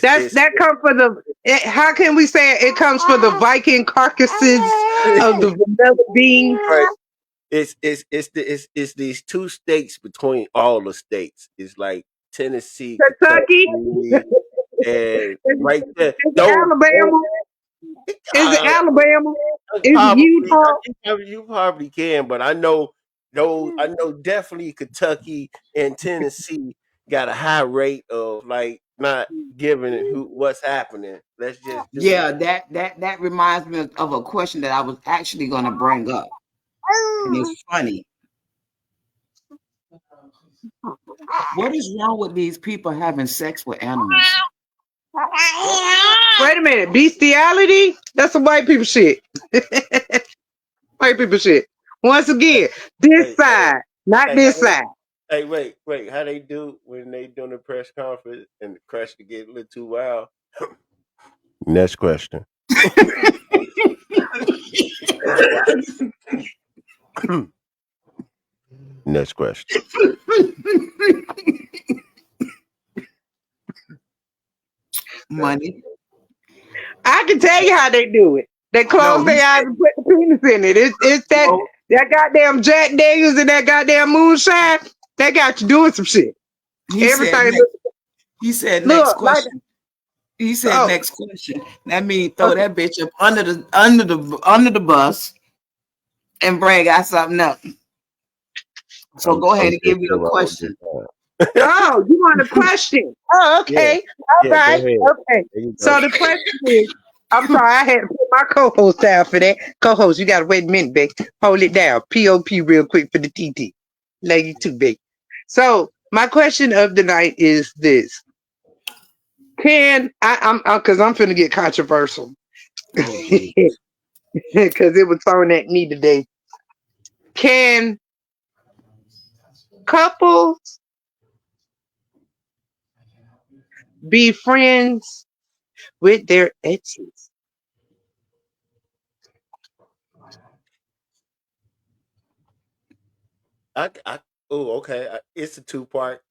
That comes for how can we say it? It comes for the Viking carcasses of the vanilla bean. right. It's these two states between all the states. It's like Tennessee, Kentucky, Kentucky, and right there. is it Those Alabama? Is it uh, Alabama? Is it probably Utah? you probably can, but I know those. I know definitely Kentucky and Tennessee got a high rate of like not giving it what's happening. Let's just do Yeah, that reminds me of a question that I was actually gonna bring up. And it's funny. What is wrong with these people having sex with animals? Wait a minute, bestiality? That's some white people shit. White people shit. Once again, this it. side, not Hey, this side. hey, wait. How they do when they doing the press conference and the question get a little too wild? Next question. Next question. Money. I can tell you how they do it. They No, close their eyes and put the penis in it. It's no, that goddamn Jack Daniels and that goddamn moonshine. They got you doing some shit. he said Everything next. He said next look like question. He said oh next question. That means throw okay. that bitch up under the bus and bring out something else. So go I'm ahead and just give me the coming up with question. this. Oh, you want a question? Oh, Yeah, okay. All yeah. Go right. ahead. Okay. There you go. So the question is, I'm sorry, I had to put my co-host down for that. Co-host, you gotta wait a minute, babe. Hold it down. POP real quick for the TT. Love you too, big. So my question of the night is this. Can I'm because I'm finna get controversial. Oh Because Jesus. it was thrown at me today. Can couples be friends with their exes? I oh okay. It's a two part.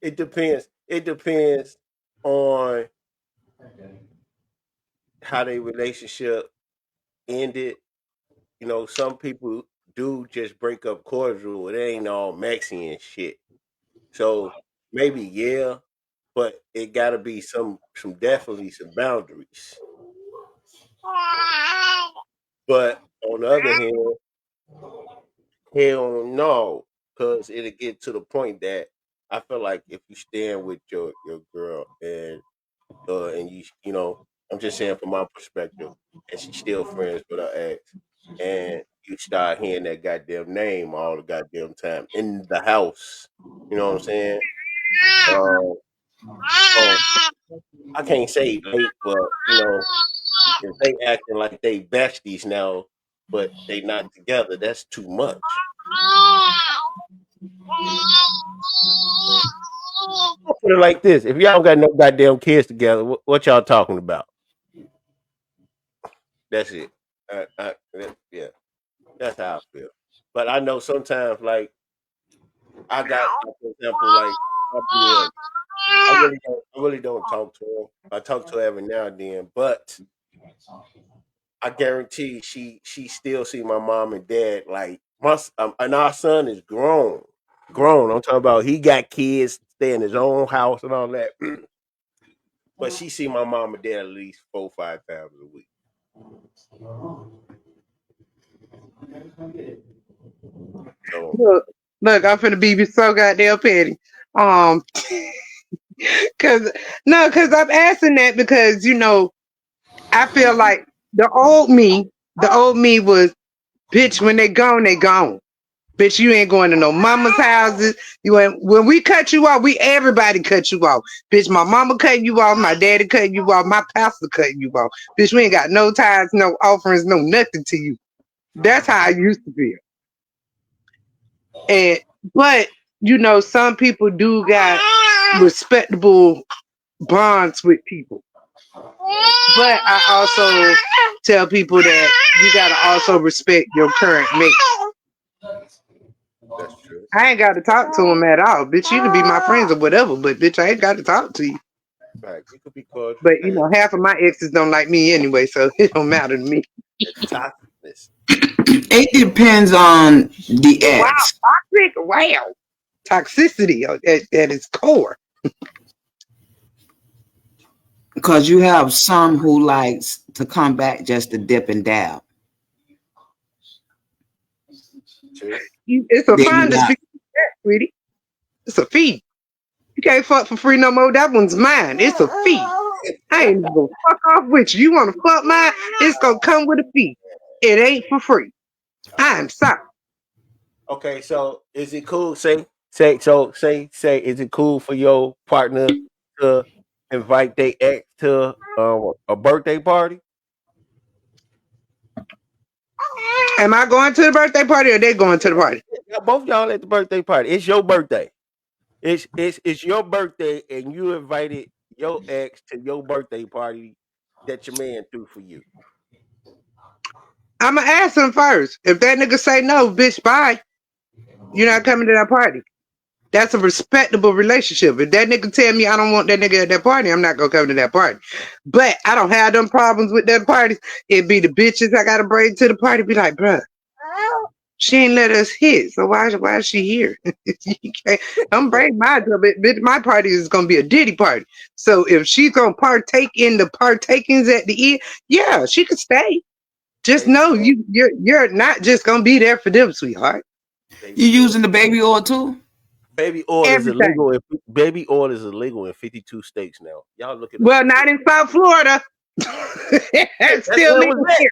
It depends. It depends on how their relationship ended. You know, some people do just break up cordial. It ain't all Mexican shit. So maybe yeah, but it got to be some definitely some boundaries. But on the other hand, hell no, because it'll get to the point that I feel like if you stand with your girl and you know I'm just saying from my perspective, and she's still friends with her ex, and you start hearing that goddamn name all the goddamn time in the house, you know what I'm saying? Um, so I can't say late, but you know if they acting like they besties now, but they not together, that's too much. I'll put it like this: if y'all got no goddamn kids together, what y'all talking about? That's it. Yeah, that's how I feel. But I know sometimes, like I got, for example, like my BL, I really don't talk to her. I talk to her every now and then, but I guarantee she still see my mom and dad like and our son is grown, grown. I'm talking about he got kids, stay in his own house and all that. But she see my mom and dad at least 4 or 5 times a week. So Look, I'm finna be so goddamn petty. Um, cause no, cause I'm asking that because I feel like the old me was bitch. When they gone, they gone. Bitch, you ain't going to no mama's houses. You ain't when we cut you off, everybody cut you off. Bitch, my mama cut you off, my daddy cut you off, my pastor cut you off. Bitch, we ain't got no ties, no offerings, no nothing to you. That's how I used to feel. But some people do got respectable bonds with people. But I also tell people that you gotta also respect your current mate. that's true. I ain't got to talk to him at all, bitch. You can be my friends or whatever, but bitch, I ain't got to talk to you. Right, you could be cordial. But half of my exes don't like me anyway, so it don't matter to me. It's toxicness. It depends on the ex. Toxic, wow, toxicity at its core. Because you have some who likes to come back just to dip and dab. True. It's a fine dispute, sweetie. It's a fee. You can't fuck for free no more. That one's mine. It's a fee. I ain't even gonna fuck off with you. You wanna fuck mine? It's gonna come with a fee. It ain't for free. I'm sorry. Okay, so is it cool? Say, is it cool for your partner to invite their ex to a birthday party? Am I going to the birthday party or they going to the party? Yeah, both y'all at the birthday party. It's your birthday. It's your birthday, and you invited your ex to your birthday party that your man threw for you. I'ma ask him first. If that nigga say no, bitch, bye. You're not coming to that party. That's a respectable relationship. If that nigga tell me I don't want that nigga at that party, I'm not gonna come to that party. But I don't have them problems with that party. It be the bitches I gotta bring to the party. Be like, bruh, she ain't let us hit, so why is she here? You can't, don't bring my bitch. My party is gonna be a Diddy party. So if she's gonna partake in the partakings at the end, yeah, she could stay. Just know you're not just gonna be there for them, sweetheart. You using the baby oil too? Baby oil is Everything. illegal. Baby oil is illegal in 52 states now. Y'all look at Well, not in South Florida. It's still legal here.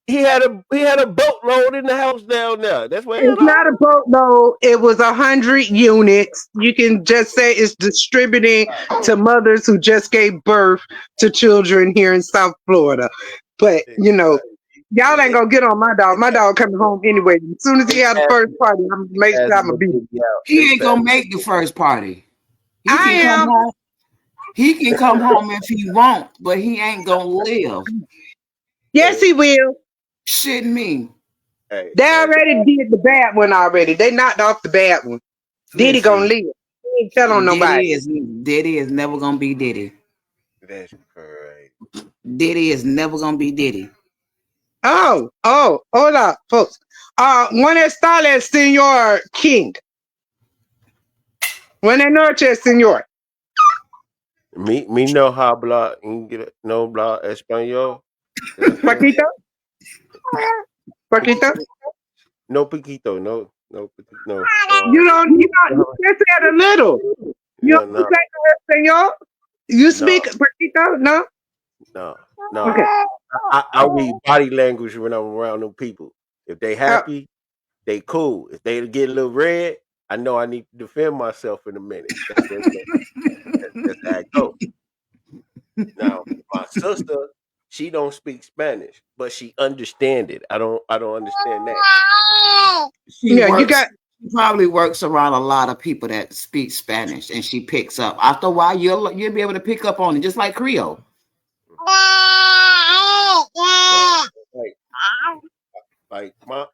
He had a boatload in the house down there. That's where It's not a boatload. It was 100 units. You can just say it's distributing to mothers who just gave birth to children here in South Florida. But y'all ain't gonna get on my dog. My dog coming home anyway. As soon as he had the first party, I'm gonna make sure I'm gonna be. He ain't gonna make the first party. He can come home if he want, but he ain't gonna live. Yes, he will. Shitting me. Hey, They already did the bad one already. They knocked off the bad one. Diddy gonna live. He ain't tell on nobody. Diddy is never gonna be Diddy. That's correct. Diddy is never gonna be Diddy. Oh, hold up, folks. Buenas tardes, señor King. Buenas noches, señor. Me no habla no habla español. Paquito? Paquito? No piquito, no. You just said a little. You Yeah, no. say señor? You speak Paquito? No? No. Okay. I read body language when I'm around them people. If they happy, they cool. If they get a little red, I know I need to defend myself in a minute. That's how it goes. Now, my sister, she don't speak Spanish, but she understand it. I don't understand that. She Yeah, you works. got She probably works around a lot of people that speak Spanish, and she picks up. After a while, you'll be able to pick up on it, just like Creole. Like my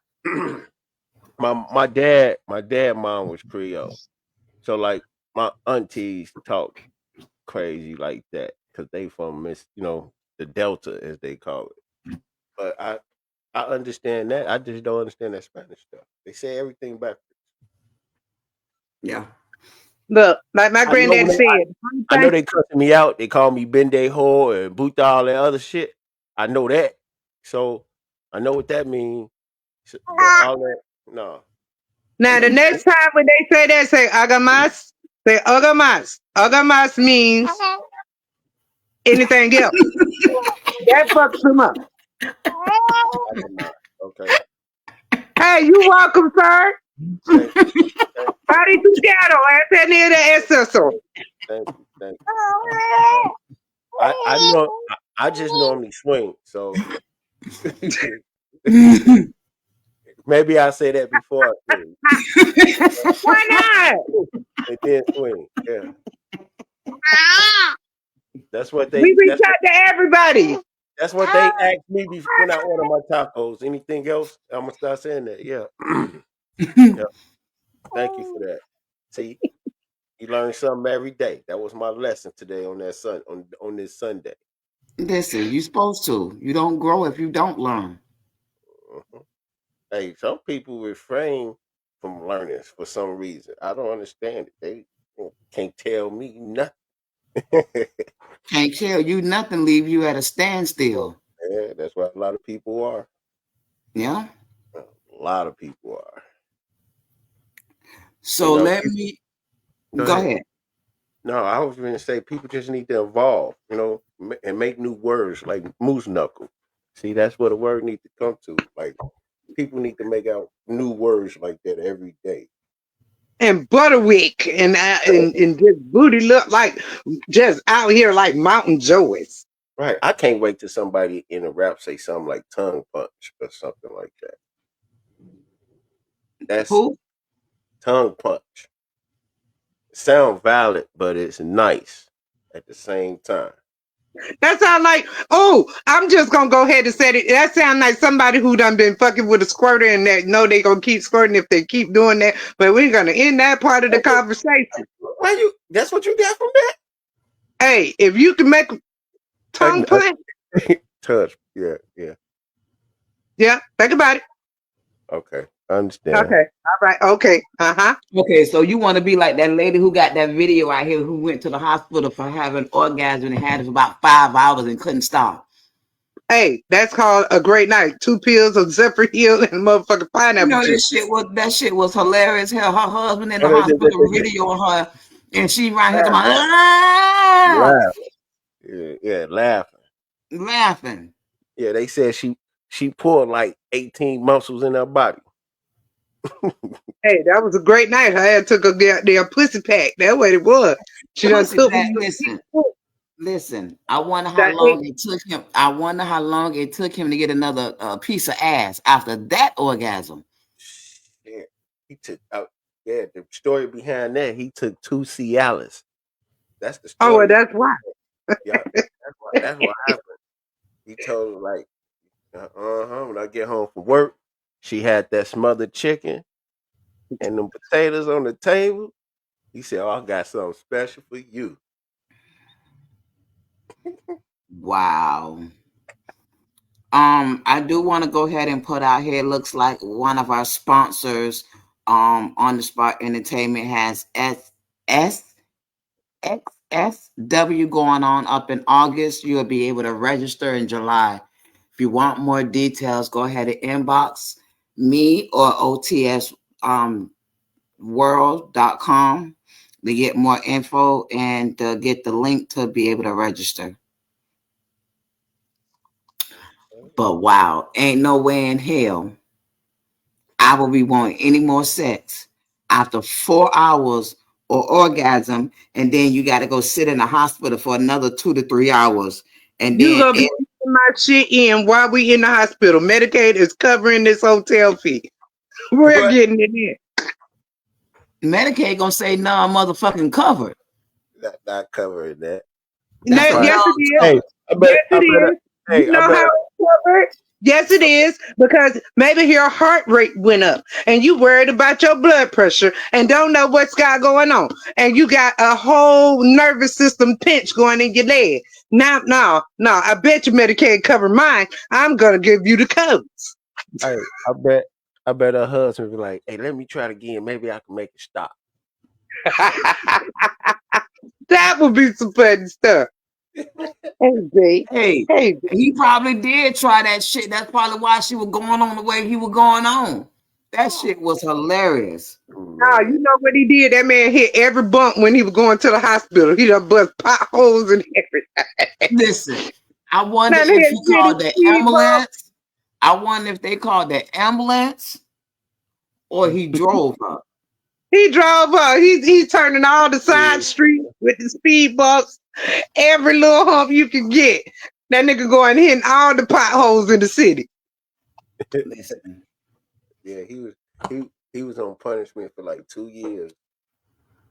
my dad mom was Creole. So like my aunties talk crazy like that because they from the Delta as they call it. But I understand that. I just don't understand that Spanish stuff. They say everything backwards. Yeah. look, like my I know granddaddy when said. I know they cussing me out. They call me Bendejo and Buta, all that other shit. I know that. So I know what that means. But all that, no. Now the next time when they say that, say agamas. Say agamas. Agamas means anything else. That fucks them up. Okay. Hey, you welcome, sir. Thank you. Body to shadow. Ese near the exceso. Thank you. Thank you. I know I just normally swing, so maybe I say that before I swing. Why not? And then swing. Yeah. That's what We reach out to everybody. that's what they ask me when I order my tacos. Anything else? I'm gonna start saying that. Yeah. Yeah. Thank you for that. See, you learn something every day. That was my lesson today on that on this Sunday. Listen, you're supposed to. You don't grow if you don't learn. Mhm. Hey, some people refrain from learning for some reason. I don't understand it. They can't tell me nothing. Can't tell you nothing, leave you at a standstill. Yeah, that's what a lot of people are. Yeah. A lot of people are. So let People, me go go ahead. ahead. No, I was going to say people just need to evolve, and make new words like moose knuckle. See, that's what a word needs to come to. Like people need to make out new words like that every day. And Butterwick and just booty look like just out here like mountain joys. Right. I can't wait till somebody in a rap say something like tongue punch or something like that. That's Who? tongue punch. Sound valid, but it's nice at the same time. That sound like, oh, I'm just gonna go ahead and say it. That sound like somebody who done been fucking with a squirter and that know they gonna keep squirting if they keep doing that. But we're gonna end that part of the conversation. Why you? That's what you got from that? Hey, if you can make tongue punch, Touch. Yeah, yeah. yeah, think about it. Okay, I understand. Okay, all right, okay, Okay, so you want to be like that lady who got that video out here who went to the hospital for having orgasm and had it for about 5 hours and couldn't stop. Hey, that's called a great night. 2 pills of Zephyr Hill and motherfucking You pineapple know, juice. that shit was hilarious. Hell, her husband in the hospital videoing her, and she right here Laugh. Yeah, laughing. Yeah, they said she pulled like 18 muscles in her body. Hey, that was a great night. Her ass took a their pussy pack. That's what it was. She done Pussy took pack, me. listen. I wonder how That long it took him. I wonder how long it took him to get another piece of ass after that orgasm. Yeah, he took out. Yeah, the story behind that, he took 2 Cialis. That's the story. Oh, well, that's why. Yeah, that's what happened. He told her like, when I get home from work, she had that smothered chicken and them potatoes on the table. He said, "Oh, I got something special for you." Wow. I do want to go ahead and put out here. Looks like one of our sponsors, On the Spot Entertainment has XSW going on up in August. You'll be able to register in July. If you want more details, go ahead and inbox me or OTS world.com to get more info and to get the link to be able to register. But wow, ain't no way in hell I will be wanting any more sex after 4 hours or orgasm, and then you got to go sit in the hospital for another 2 to 3 hours, and You then gonna be my shit in while we in the hospital. Medicaid is covering this hotel fee. We're What? getting it in. Medicaid gonna say nah, motherfucking covered. Not covering that. That's a But Yes, no it is. hey, Yes, it is. Hey, You know how it's covered? Yes, it is. Because maybe your heart rate went up and you worried about your blood pressure and don't know what's got going on. And you got a whole nervous system pinch going in your leg. Now, no, I bet you Medicaid cover mine. I'm going to give you the codes. hey, I bet her husband be like, hey, let me try it again. Maybe I can make it stop. That would be some funny stuff. Hey, B. Hey, Hey, he probably did try that shit. That's probably why she was going on the way he was going on. That shit was hilarious. nah, you know what he did? That man hit every bump when he was going to the hospital. He done bust potholes and everything. Listen, I wonder Man, if he he called the hit his speed bump. ambulance. I wonder if they called the ambulance or he drove her. He drove up. He's turning all the side streets with the speed bumps, every little hump you can get. That nigga going hitting all the potholes in the city. Listen, Yeah, he was on punishment for like 2 years.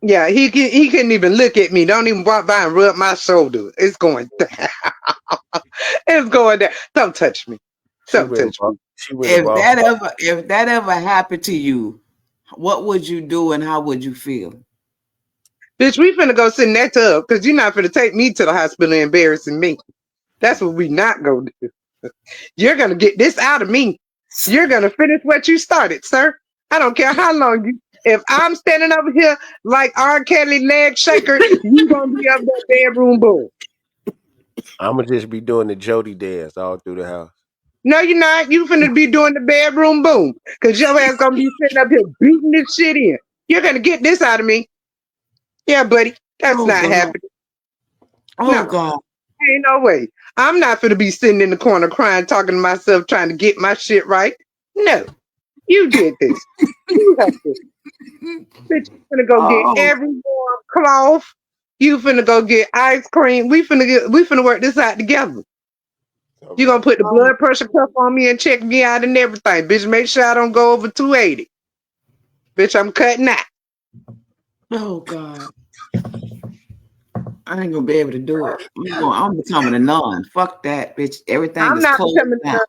Yeah, he couldn't even look at me. Don't even walk by and rub my shoulder. It's going down. It's going down. Don't touch me. Don't touch me. She went if about that ever happened to you, what would you do and how would you feel? Bitch, we finna go sit in that tub because you're not finna take me to the hospital embarrassing me. That's what we not gonna do. You're gonna get this out of me. You're gonna finish what you started, sir. I don't care how long you. If I'm standing over here like R. Kelly leg shaker, you gonna be up that bedroom boom. I'ma just be doing the Jody dance all through the house. No, you're not. You finna be doing the bedroom boom because your ass gonna be sitting up here beating this shit in. You're gonna get this out of me. Yeah, buddy, that's Oh, not God. happening. Oh No. God. Ain't no way. I'm not gonna be sitting in the corner crying, talking to myself, trying to get my shit right. No, you did this. You have to. Bitch, you finna go get Oh, every warm cloth. You finna go get ice cream. We finna work this out together. You gonna put the blood pressure cuff on me and check me out and everything. Bitch, make sure I don't go over 280. Bitch, I'm cutting out. oh God. I ain't gonna be able to do it. I'm becoming a nun. Fuck that, bitch. Everything I'm is not closed becoming down.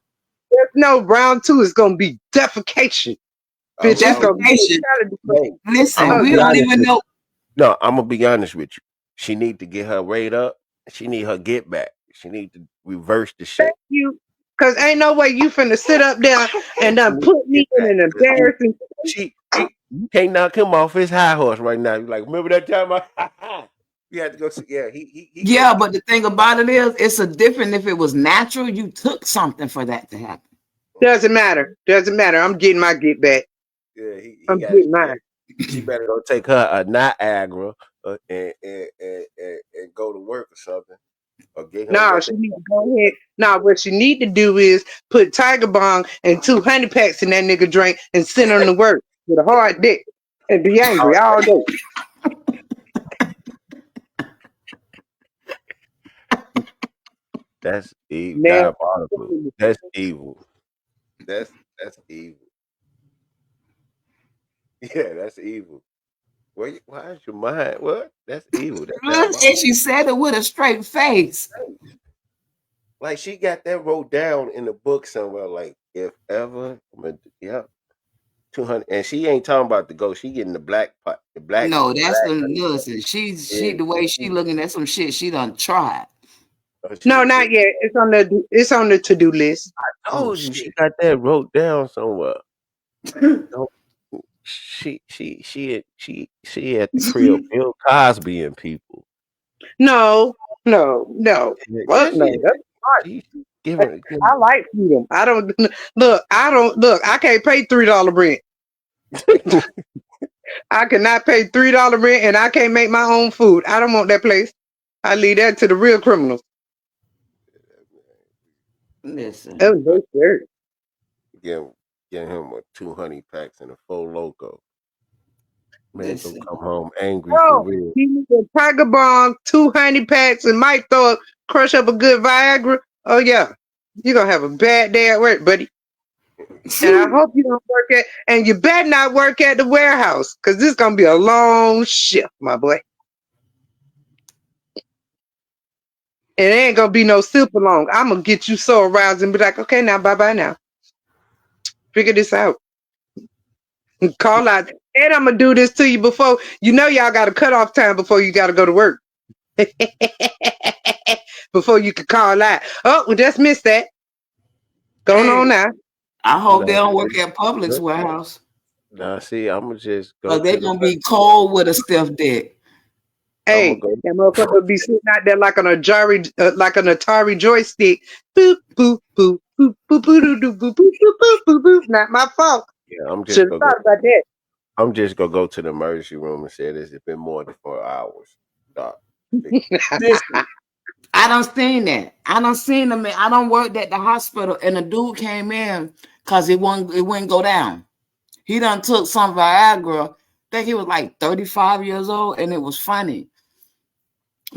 there's no round two. It's gonna be defecation. Bitch, it's gonna be Defecation. No, Listen, I'm we gonna don't be even honest know. No, I'm gonna be honest with you. She need to get her rate up. She need her get back. She need to reverse the shit. Thank you. Cause ain't no way you finna sit up there and done put me in an embarrassing. You can't knock him off his high horse right now. You like, remember that time you had to go see he Yeah, but the thing about it is, it's a different if it was natural, you took something for that to happen. Doesn't matter. Doesn't matter. I'm getting my get back. Yeah, he I'm got getting mine. she better go take her a Niagara and go to work or something. Or get her No, what she need to go ahead. No, what she need to do is put Tiger Bong and 2 honey packs in that nigga drink and send him to work with a hard dick and be angry all day. That's evil. Nasty. Diabolical. That's evil. That's evil. Yeah, that's evil. Why is your mind? What? That's evil. That's And diabolical. she said it with a straight face. Like she got that wrote down in the book somewhere. Like if ever, yeah, 200. And she ain't talking about the ghost. She getting the black part. The black. No, that's black the listen. She yeah. the way she looking at some shit she done tried. No, not yet. It's on the to-do list. Oh, she got that wrote down somewhere. She at the crib. Bill Cosby and people. No. What? Yeah, No, that's she giving. I like freedom. I don't look. I can't pay $3 rent. I cannot pay $3 rent, and I can't make my own food. I don't want that place. I leave that to the real criminals. Listen. Oh, no, sir. Get him with 2 honey packs and a 4 loco. Man, Listen. gonna come home angry Bro, for real. he needs a Tiger Bomb, 2 honey packs, and might crush up a good Viagra. Oh yeah, you're gonna have a bad day at work, buddy. And I hope you don't work at, and you better not work at the warehouse, cause this is gonna be a long shift, my boy. And it ain't gonna be no super long. I'm gonna get you so aroused and be like, okay, now bye bye now. Figure this out. Call out. And I'm gonna do this to you before you know y'all got a cutoff time before you gotta go to work. Before you can call out. Oh, we just missed that. Going on Hey, now. I hope they No, don't work at Publix warehouse. nah, see, I'm gonna just go Cause they're to the gonna be cold with a stiff dick. I'm gonna Hey, go. that motherfucker be sitting out there like like an Atari joystick. Boop boop boop boop boop boop doo, doo, boop boop boop boop boop boop. Not my fault. Yeah, I'm Should just have gonna thought go. about that. I'm just gonna go to the emergency room and say this. It's been more than 4 hours. Doc. Listen, I done seen that. I done seen them. I done worked at the hospital, and the dude came in because it wouldn't go down. He done took some Viagra. I think he was like 35 years old, and it was funny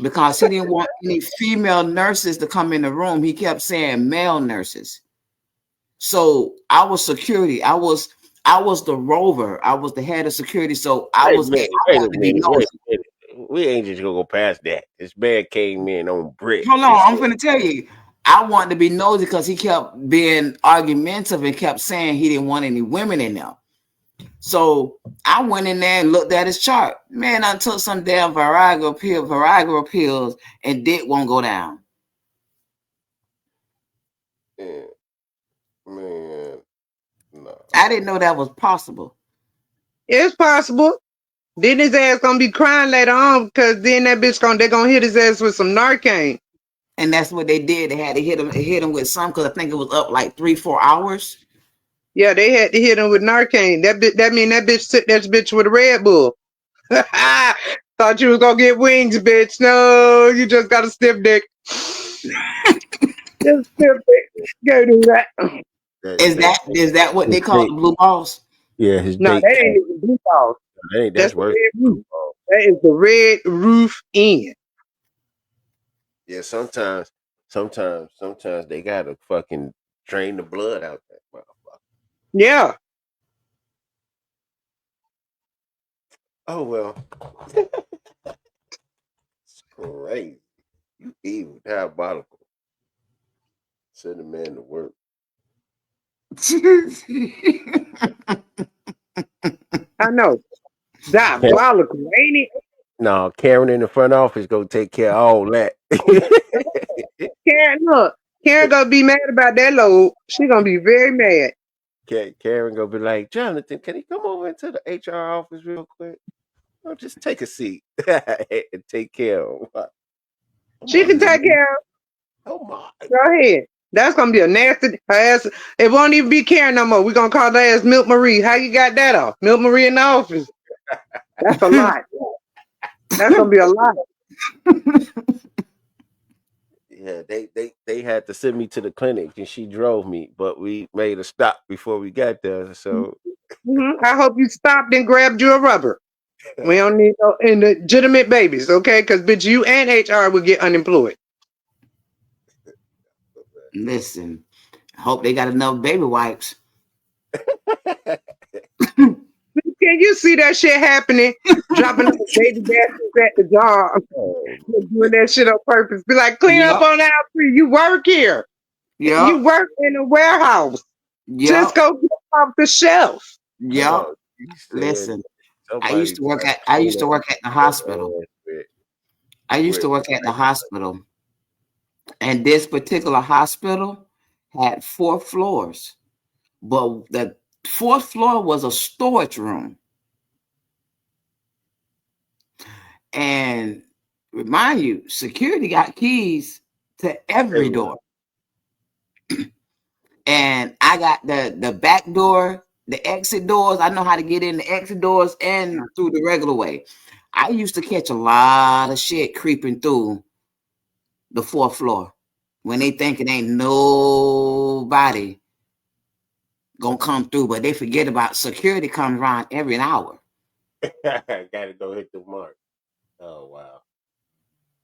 because he didn't want any female nurses to come in the room. He kept saying male nurses. So I was security. I was the rover. I was the head of security. So I Wait a was minute. I Wait a wanted to be minute. Wait nosy. a minute. We ain't just gonna go past that. This man came in on brick. Hold on, and I'm said, gonna tell you. I wanted to be nosy because he kept being argumentative and kept saying he didn't want any women in there. So I went in there and looked at his chart. Man, I took some damn Viagra pills, and dick won't go down. man, no. I didn't know that was possible. It's possible. Then his ass gonna be crying later on because then that bitch they're gonna hit his ass with some Narcan. And that's what they did. They had to hit him with some because I think it was up like 3-4 hours. Yeah, they had to hit him with Narcan. That mean that bitch took that bitch with a Red Bull. Thought you was gonna get wings, bitch. No, you just got a stiff dick. Just stiff dick. Go do that. Is that what they His call date, the blue balls? yeah, his No, date. that ain't even blue balls. That's That's the worse. red roof. That is the red roof in. Yeah, sometimes they gotta fucking drain the blood out that motherfucker. Yeah. Oh well, it's crazy. You evil, diabolical. Send a man to work. I know. Diabolical, ain't it? No, Karen in the front office go take care of all that. Karen, look. Karen gonna be mad about that load. She gonna be very mad. Karen gonna be like, Jonathan, can he come over into the HR office real quick? Oh, just take a seat and take care of him. She can take care of Oh my. Go ahead. That's gonna be a nasty her ass. It won't even be Karen no more. We're gonna call that ass Milk Marie. How you got that off? Milk Marie in the office. That's a lot. That's gonna be a lot. Yeah, they had to send me to the clinic and she drove me, but we made a stop before we got there. So I hope you stopped and grabbed you a rubber. We don't need no illegitimate babies, okay? Because bitch, you and HR will get unemployed. Listen, I hope they got enough baby wipes. Can you see that shit happening? Dropping the baby baskets at the job, doing that shit on purpose. Be like, clean up on the house. You work here. You work in a warehouse. Just go get off the shelf. Yep. Listen, I used to work at the hospital. I used to work at the hospital. And this particular hospital had 4 floors. But the 4th floor was a storage room. And remind you, security got keys to every door. And I got the back door, the exit doors. I know how to get in the exit doors and through the regular way. I used to catch a lot of shit creeping through the 4th floor when they think it ain't nobody gonna come through, but they forget about security comes around every hour. Gotta go hit the mark. Oh wow.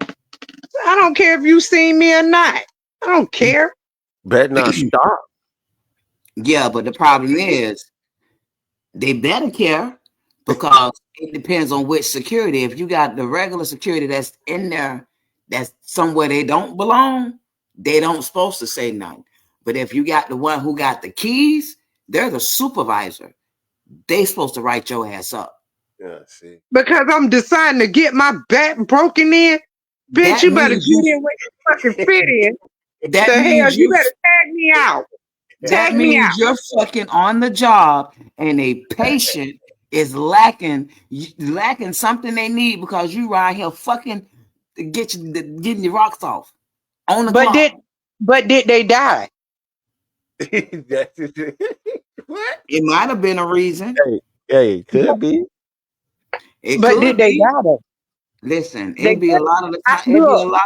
I don't care if you see me or not. I don't care. Better not stop. Yeah, but the problem is they better care because it depends on which security. If you got the regular security that's in there, that's somewhere they don't belong, they don't supposed to say nothing. But if you got the one who got the keys, they're the supervisor. They supposed to write your ass up. Yeah, see. Because I'm deciding to get my back broken in. Bitch, That you better means get in where you fucking fit in. That The hell, means you you. better tag me out. That Tag me means out. you're fucking on the job, and a patient is lacking something they need because you right here fucking getting your rocks off on the But clock. did they die? That's what? It might have been a reason. Hey, it could be. It But did could they be. die though? Listen, They it'd be a lot of the time. look.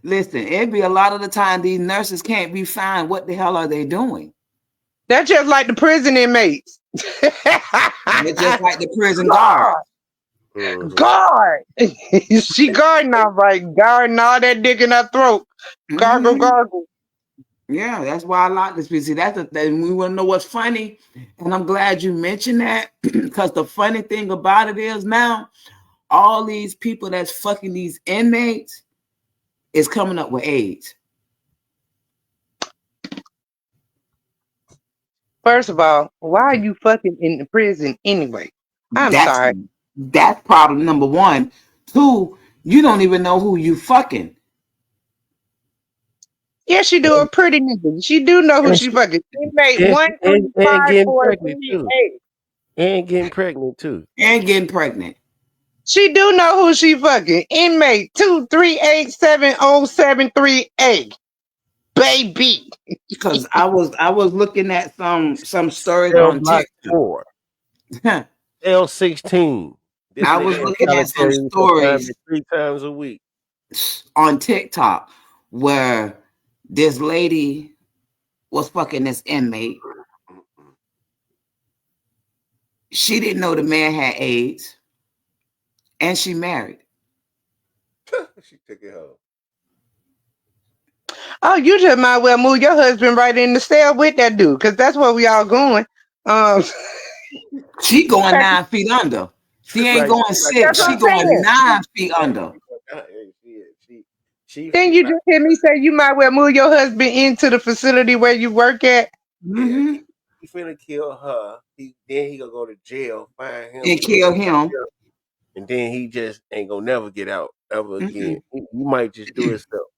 It'd be a lot of the time these nurses can't be found. What the hell are they doing? That's just like the prison inmates. It's just like the prison guard. Mhm. Guard. She guarding all right. Guarding all that dick in her throat. Gargle, Mhm. gargle. Yeah, that's why I like this. See, that's the thing. We want to know what's funny, and I'm glad you mentioned that because the funny thing about it is now all these people that's fucking these inmates is coming up with AIDS. First of all, why are you fucking in the prison anyway? I'm sorry. That's problem number one. Two, you don't even know who you fucking. Yeah, she do a pretty nigga. She do know who she fucking. Inmate And, and getting pregnant too. 13543. And getting pregnant too. And getting pregnant. She do know who she fucking. Inmate 2387073A. Baby. Because I was looking at some stories Cell on block TikTok. 4. L16. This I nigga was in looking at some solitary stories confinement 3 times a week. on TikTok where this lady was fucking this inmate. She didn't know the man had AIDS, and she married. She took it home. Oh, you just might well move your husband right in the cell with that dude, because that's where we all going. She going 9 feet under. She ain't Right. going 6. That's what She I'm going saying. 9 feet under. She Then you just hear me say you might well move your husband into the facility where you work at. Mhm. he finna kill her. Then he gonna go to jail, find him, And kill him. and then he just ain't gonna never get out ever again. He might just do himself.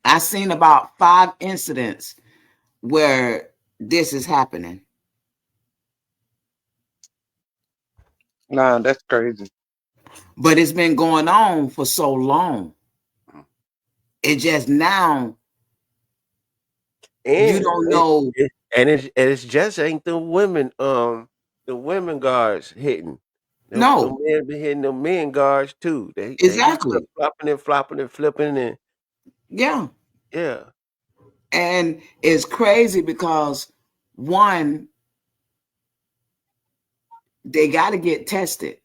I seen about 5 incidents where this is happening. Nah, that's crazy. But it's been going on for so long. It just now And you don't know. it's just ain't the women guards hitting. No, the men be hitting the men guards too. They exactly. flopping and flopping and flipping and Yeah. yeah. And it's crazy because one, they got to get tested.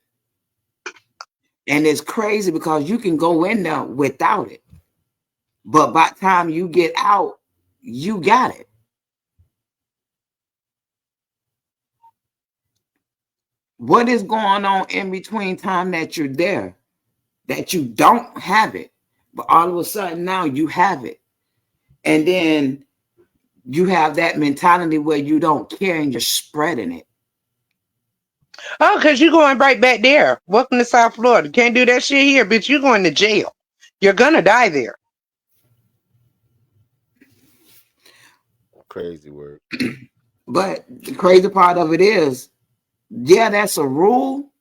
And it's crazy because you can go in there without it. But by the time you get out, you got it. What is going on in between time that you're there that you don't have it, but all of a sudden now you have it? And then you have that mentality where you don't care and you're spreading it. Oh, because you're going right back there. Welcome to South Florida. Can't do that shit here, bitch. You're going to jail. You're gonna die there. Crazy word. But the crazy part of it is, yeah, that's a rule,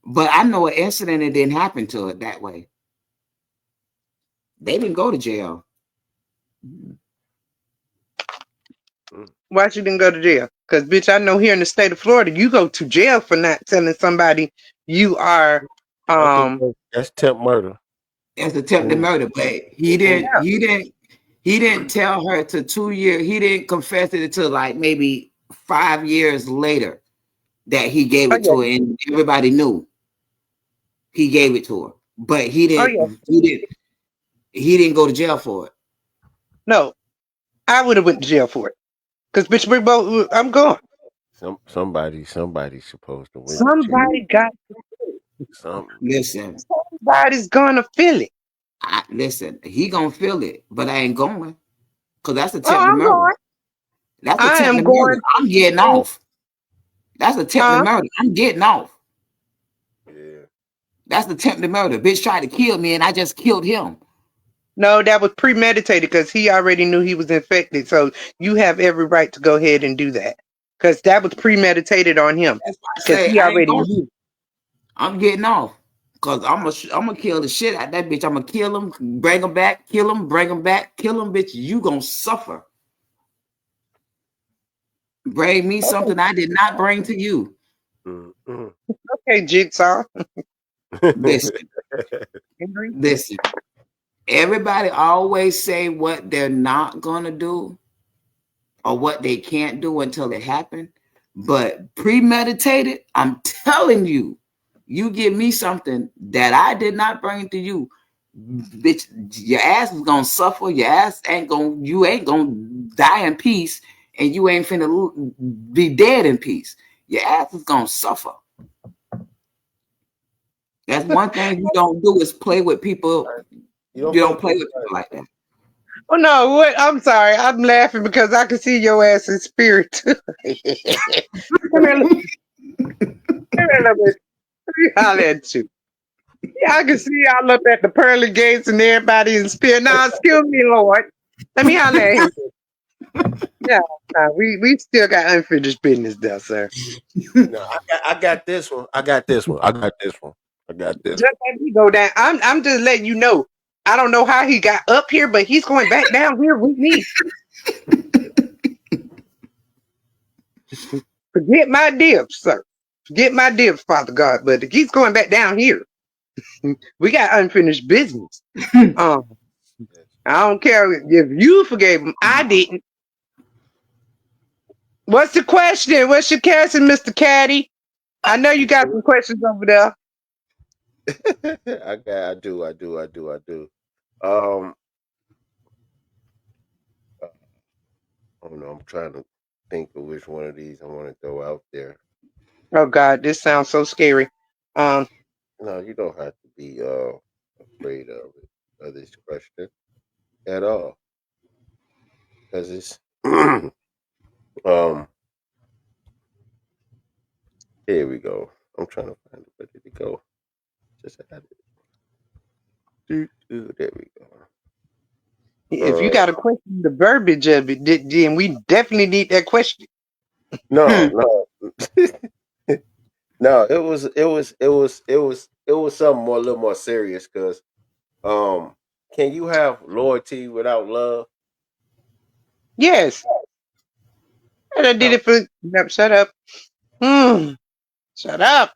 but I know an incident that didn't happen to it that way. They didn't go to jail. Why she didn't go to jail? Because, bitch, I know here in the state of Florida, you go to jail for not telling somebody you are. I think that's temp murder. That's attempted murder, but he didn't tell her to 2 years. He didn't confess it until like maybe 5 years later that he gave it to her, and everybody knew he gave it to her. But he didn't. He didn't go to jail for it. No, I would have went to jail for it. Cause bitch, we both. I'm gone. Somebody's supposed to went to jail. Somebody got. Something. Listen, Somebody's gonna feel it. listen. He gonna feel it, but I ain't going because that's Oh, attempted I'm murder. going. That's I am attempted murder. going. I'm getting off. That's attempted Huh? murder. I'm getting off. Yeah. That's attempted murder. Bitch tried to kill me, and I just killed him. No, that was premeditated because he already knew he was infected. So you have every right to go ahead and do that because that was premeditated on him That's why I because say he I ain't already going. knew. I'm getting off because I'm gonna kill the shit out of that bitch. I'm gonna kill him, bring him back, kill him, bring him back, kill him, bitch. You gonna suffer. Bring me Okay, something I did not bring to you. Mm-mm. okay, Jigsaw. Listen, Henry. listen. Everybody always say what they're not gonna do or what they can't do until it happens. But premeditated, I'm telling you, you give me something that I did not bring to you, bitch, your ass is gonna suffer. Your ass ain't gonna, you ain't gonna die in peace, and you ain't finna be dead in peace. Your ass is gonna suffer. That's one thing you don't do is play with people. You You don't play don't with play people with people like that. Oh no, what? I'm sorry. I'm laughing because I can see your ass in spirit too. Come here, look- come here, look at- let me holler at you. Yeah, I can see y'all up at the pearly gates and everybody in spirit. Now, excuse me, Lord. Let me holler at him. Yeah, we still got unfinished business there, sir. No, I got this one. I got this one. I got this one. I got this Just let me go down. I'm just letting you know. I don't know how he got up here, but he's going back down here with me. Forget my dibs, sir. Forget my dibs, Father God. But he's going back down here. We got unfinished business. Um, one. I don't care if you forgave him. I didn't. What's the question? What's your question, Mr. Caddy? I know you got some questions over there. I do. Um, I don't know. I'm trying to think of which one of these I want to throw out there. Oh God, this sounds so scary. Um, No, you don't have to be afraid of this question at all because it's um. Here we go. I'm trying to find it. Where did it go? Just had it. There we go. if you got a question, the verbiage of it, then we definitely need that question. No, no, no. It was something more, a little more serious. Cause can you have loyalty without love? Yes, and I did How? it for. Yep, shut up. Hmm. Shut up.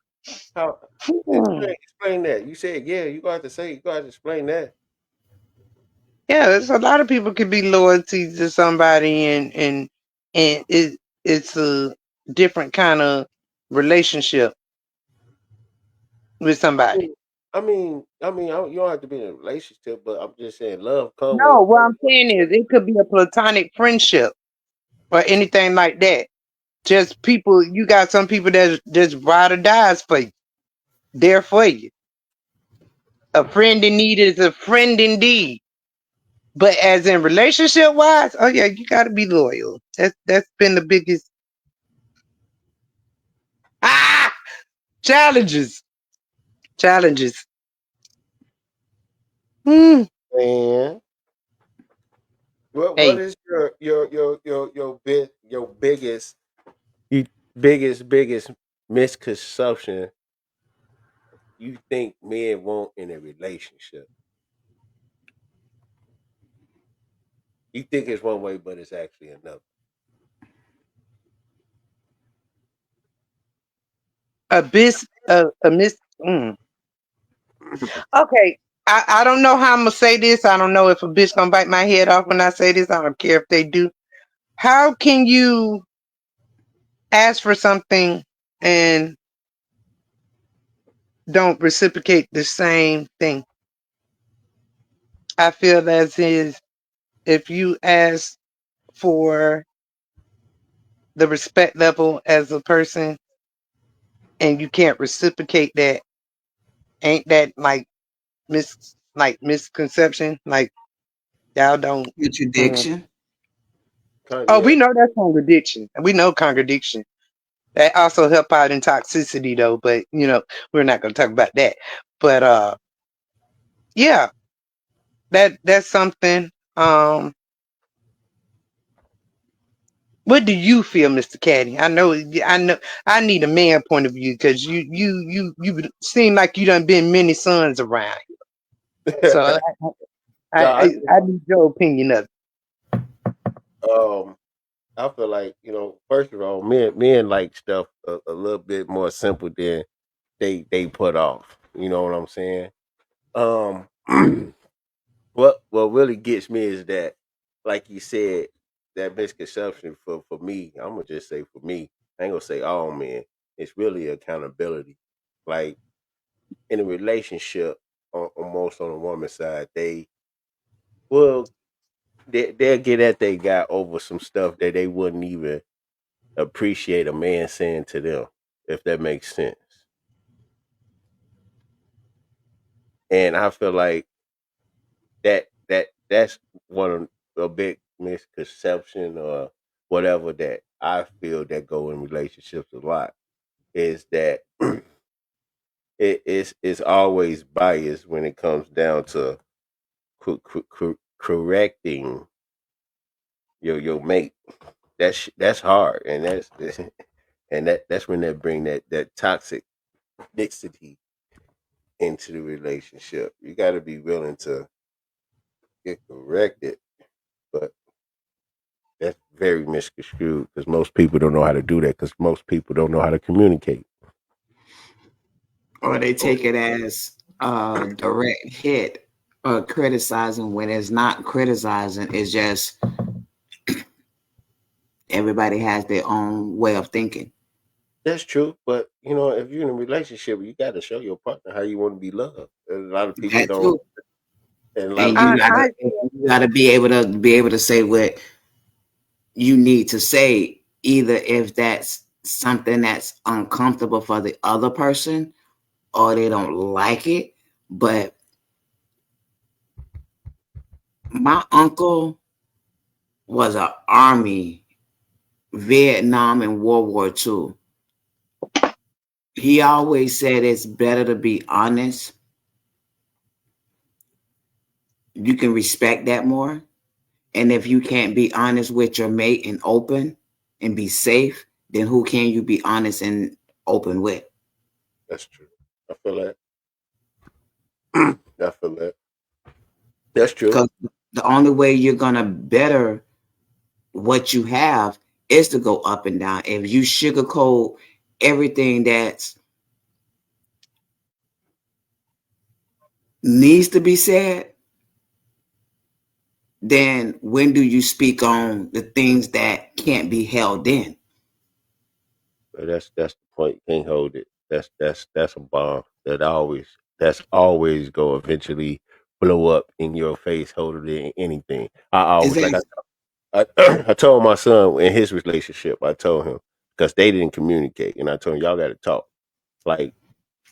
How? Hmm. Explain that. You said yeah. You got to say. You got to explain that. Yeah, there's a lot of people can be loyalty to somebody, and it's a different kind of relationship with somebody. You don't have to be in a relationship, but I'm just saying, love come with. No, what I'm saying is it could be a platonic friendship or anything like that. Just people, you got some people that just ride or dies for you, there for you. A friend in need is a friend indeed. But as in relationship wise, oh yeah, you gotta be loyal. That's been the biggest ah challenges. Challenges. Hmm. Man, what Hey, is your biggest you biggest misconception you think men want in a relationship? You think it's one way, but it's actually another. a miss. Okay, I don't know how I'm gonna say this. I don't know if a bitch gonna bite my head off when I say this. I don't care if they do. How can you ask for something and don't reciprocate the same thing? I feel as is if you ask for the respect level as a person and you can't reciprocate that, ain't that like misconception? Like y'all don't. Mm. Contradiction. Oh, we Yeah. know that's contradiction. We know contradiction. That also help out in toxicity though, but we're not gonna talk about that. But yeah, that's something. What do you feel, Mr. Caddy? I know I need a man point of view because you seem like you done been many sons around. So No, I need your opinion of it. um, I feel like first of all, men like stuff a little bit more simple than they put off. You know what I'm saying? Um, what really gets me is that, like you said, that misconception for me. I'm gonna just say for me. I ain't gonna say all men. It's really accountability. Like in a relationship, almost on the woman's side, well they'll get at they guy over some stuff that they wouldn't even appreciate a man saying to them, if that makes sense. And I feel like that's one of a big misconception or whatever that I feel that go in relationships a lot is that it's always biased when it comes down to correcting your mate. That's hard, and that's when they bring that toxic mixity into the relationship. You got to be willing to get corrected, but that's very misconstrued because most people don't know how to do that because most people don't know how to communicate. Or they take it as a direct hit or criticizing when it's not criticizing. It's just everybody has their own way of thinking. That's true, but if you're in a relationship, you got to show your partner how you want to be loved. And a lot of people That don't, too. and a lot And of you people gotta I you gotta be able to say what you need to say, either if that's something that's uncomfortable for the other person or they don't like it. But my uncle was an army, Vietnam and World War II. He always said it's better to be honest. You can respect that more. And if you can't be honest with your mate and open and be safe, then who can you be honest and open with? that's true. I feel that. I feel that. That's true. Because the only way you're gonna better what you have is to go up and down. If you sugarcoat everything that needs to be said, then when do you speak on the things that can't be held in? But that's the point. You can't hold it. That's a bomb that's always go eventually blow up in your face, hold it in anything. I Is always like that I I told my son in his relationship, I told him because they didn't communicate, and I told him y'all got to talk. Like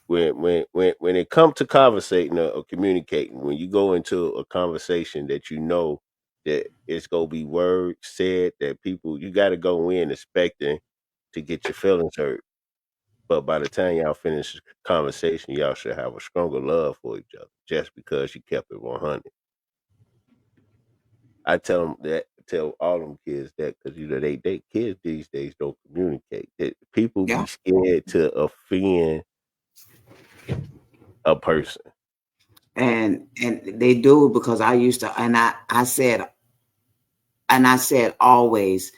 when it comes to conversating or communicating, when you go into a conversation that you know that it's gonna be words said that people you got to go in expecting to get your feelings hurt. But by the time y'all finish the conversation, y'all should have a stronger love for each other just because you kept it 100. I tell them that, tell all them kids that because they kids these days don't communicate. People be yeah? scared to offend a person. And they do because I used to, and I said always,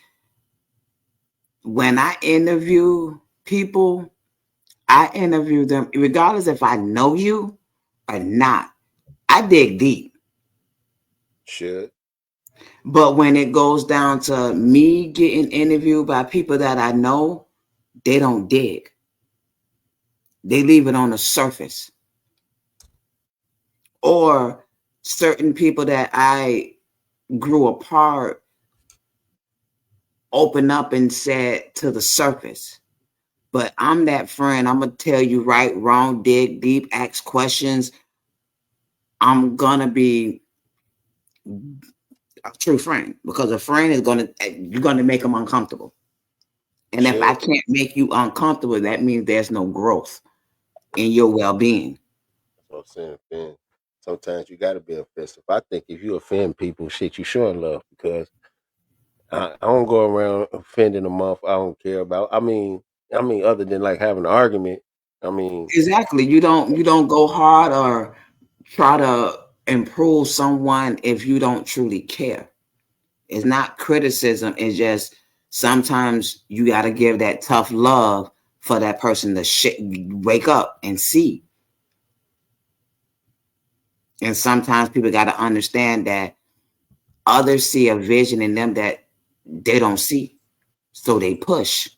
when I interview people, I interview them regardless if I know you or not. I dig deep. Should But when it goes down to me getting interviewed by people that I know, they don't dig. They leave it on the surface. Or certain people that I grew apart opened up and said to the surface. But I'm that friend. I'm going to tell you right, wrong, dig deep, ask questions. I'm going to be a true friend because a friend is you're going to make them uncomfortable. And if I can't make you uncomfortable, that means there's no growth in your well-being. That's what I'm saying, Finn. Sometimes you got to be offensive. I think if you offend people, shit, you showing love because I don't go around offending them off. I don't care about. I mean, other than like having an argument. I mean, Exactly. You don't go hard or try to improve someone if you don't truly care. It's not criticism. It's just sometimes you got to give that tough love for that person to wake up and see. And sometimes people got to understand that others see a vision in them that they don't see. So they push.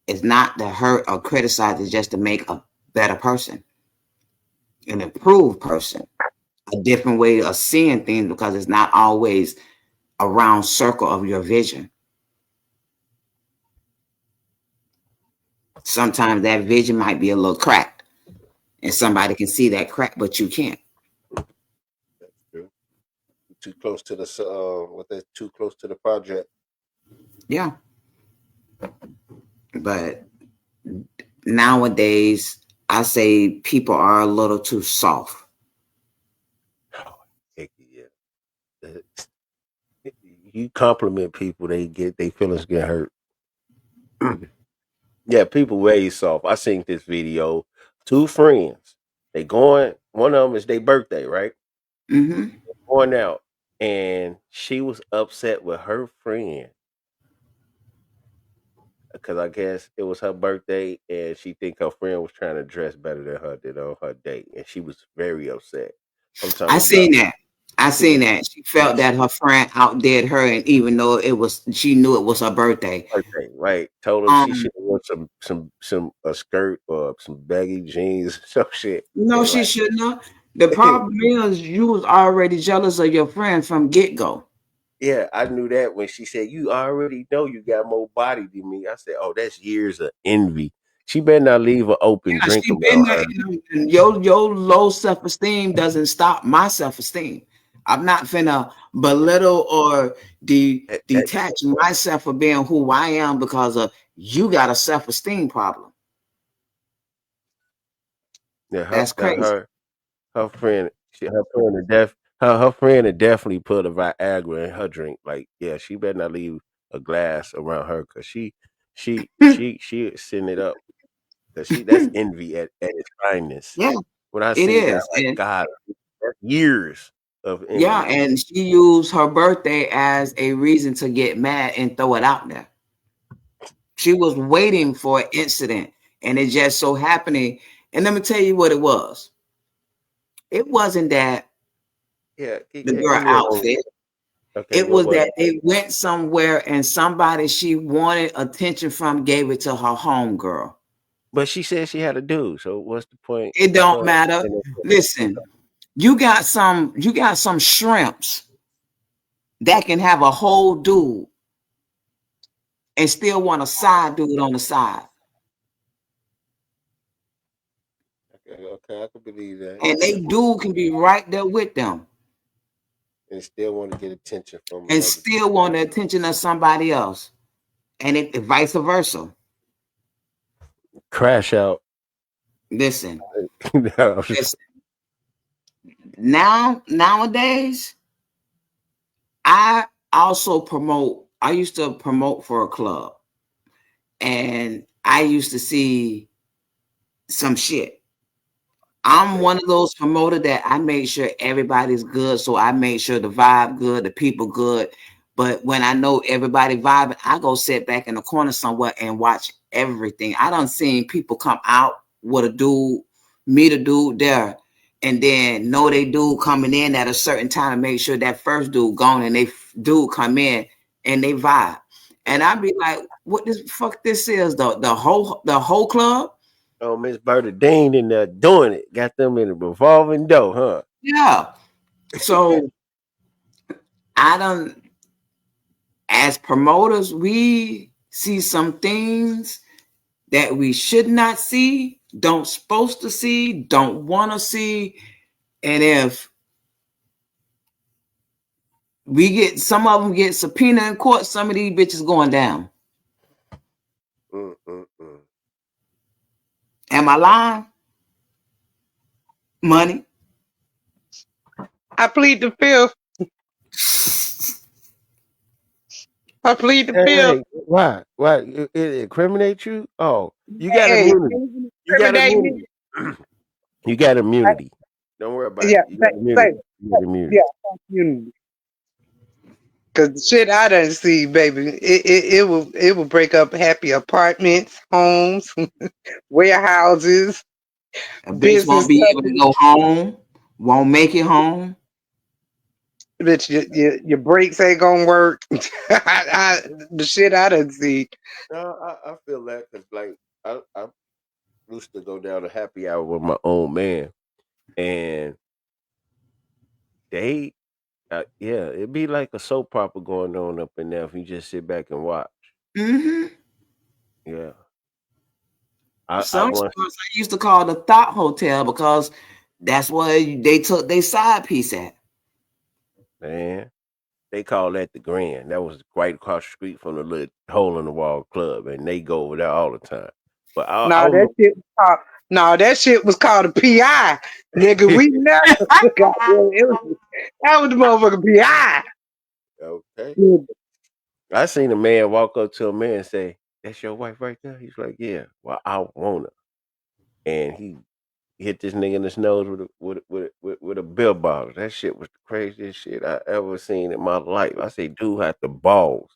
It's not to hurt or criticize, it's just to make a better person, an improved person, a different way of seeing things because it's not always a round circle of your vision. Sometimes that vision might be a little cracked and somebody can see that crack, but you can't. that's true. Too close to the too close to the project. Yeah. But nowadays, I say people are a little too soft. Oh, heck yeah. You compliment people, they feelings get hurt. Yeah, people way soft. I seen this video. Two friends. They going. One of them is their birthday, right? Mm-hmm. Going out, and she was upset with her friend because I guess it was her birthday, and she think her friend was trying to dress better than her did on her date, and she was very upset. I'm talking I about seen that. I seen that. She felt that her friend outdid her, and even though she knew it was her birthday. birthday, right? Told her she Um, should have worn some a skirt or some baggy jeans, some shit, no, and she like. shouldn't have. The problem is you was already jealous of your friend from get go. Yeah, I knew that when she said, "You already know you got more body than me." I said, "Oh, that's years of envy." She better not leave an open Yeah, drink she been about there. her. And your low self esteem doesn't stop my self esteem. I'm not finna belittle or That, detach myself from being who I am because of you got a self esteem problem. yeah, That's crazy. her friend, her friend, her friend had definitely put a Viagra in her drink. Like, yeah, she better not leave a glass around her because she is sitting it up because that's envy at its finest. Yeah, When I it seen that, is. like, And God, that's years of yeah, envy. and she used her birthday as a reason to get mad and throw it out there. She was waiting for an incident, and it just so happening. And let me tell you what it was. It wasn't that Yeah, the yeah, girl give me a moment. outfit. Okay, It what was was that it? they went somewhere and somebody she wanted attention from gave it to her homegirl. But she said she had a dude, so what's the point It of don't her matter. saying that? Listen, you got some shrimps that can have a whole dude and still want a side dude on the side. Okay, okay, I can believe that. And they dude can be right there with them And still want to get attention from and another still want the attention of somebody else. And it vice versa. crash out. Listen, No. listen. Nowadays, I used to promote for a club and I used to see some shit. I'm one of those promoter that I make sure everybody's good. So I make sure the vibe good, the people good. But when I know everybody vibing, I go sit back in the corner somewhere and watch everything. I done seen people come out with a dude, meet a dude there, and then know they dude coming in at a certain time and make sure that first dude gone and they dude come in and they vibe. And I be like, what this fuck this is? The whole club? Oh, Miss Berta Dean in there doing it. Got them in a revolving door, huh? Yeah. So I don't, as promoters, we see some things that we should not see, don't supposed to see, don't want to see. And if we get, some of them get subpoena in court, some of these bitches going down. Am I lying? Money. I plead the fifth. I plead the fifth. Hey, why? Why? It incriminates you? Oh, you got Hey, immunity. You got incriminate me. immunity. You got immunity. Don't worry about Yeah, it. You got say, immunity. You got immunity. yeah, you. Cause the shit I done see, baby, it will break up happy apartments, homes, warehouses, A bitch business won't be able to companies. go home, won't make it home. Bitch, your brakes ain't gonna work. The shit I done see. No, I feel that because like I used to go down to happy hour with my own man, and they yeah, it'd be like a soap opera going on up in there if you just sit back and watch. Mm-hmm. Yeah, I Some once spots I used to call the Thought Hotel because that's where they took their side piece at. man. They call that the Grand. That was right across the street from the little hole in the wall club, and they go over there all the time. But I No, that remember, shit was called. No, that shit was called a PI, nigga. We never. Goddamn, that was the motherfucking PI. okay. I seen a man walk up to a man and say, "That's your wife right there." He's like, "Yeah." Well, I want her, and he hit this nigga in his nose with a bill bottle. That shit was the craziest shit I ever seen in my life. I say, dude had the balls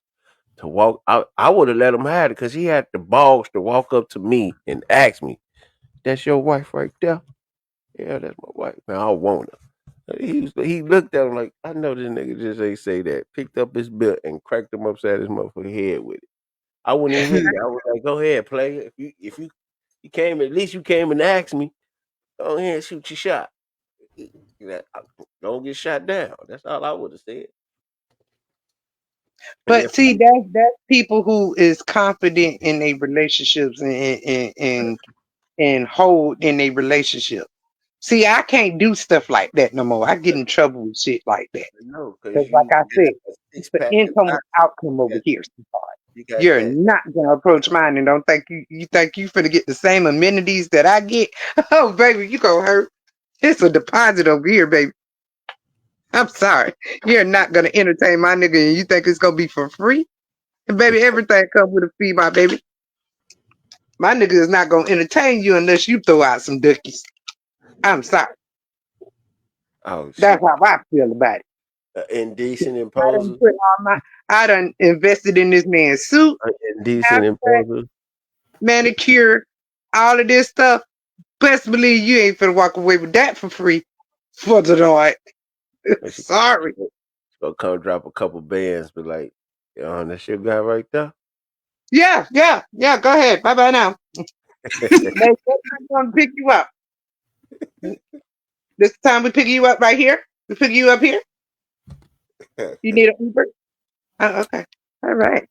to walk. I would have let him have it because he had the balls to walk up to me and ask me, "That's your wife right there?" Yeah, that's my wife. Man, I want her. He looked at him like, I know this nigga just ain't say that. Picked up his bill and cracked him upside his motherfucking head with it. I wouldn't even hit you. I was like, go ahead, play. If you came, at least you came and asked me. Go ahead and shoot your shot. Don't get shot down. That's all I would have said. And then But see, that's people who is confident in their relationships and hold in their relationship. See, I can't do stuff like that no more. I get in trouble with shit like that. no, Because because like you I got said, a it's six the pack of income with vodka. outcome You over got, here. you got You're that. not gonna approach mine and don't think you think you finna get the same amenities that I get. Oh baby, you gonna hurt. It's a deposit over here, baby. I'm sorry. You're not gonna entertain my nigga and you think it's gonna be for free? And baby, everything comes with a fee, my baby. My nigga is not gonna entertain you unless you throw out some duckies. I'm sorry. Oh That's shit. how I feel about it. Indecent I done imposer. put all my I done invested in this man's suit, Indecent haircut, imposer. manicure, all of this stuff. Best believe you ain't finna walk away with that for free. For the Lord. And she Sorry. gonna come drop a couple bands, but like, that's your guy right there. Yeah, yeah, yeah. Go ahead. Bye bye now. Next time we gonna pick you up. This time we pick you up right here. We pick you up here. You need an Uber? Oh, okay. All right.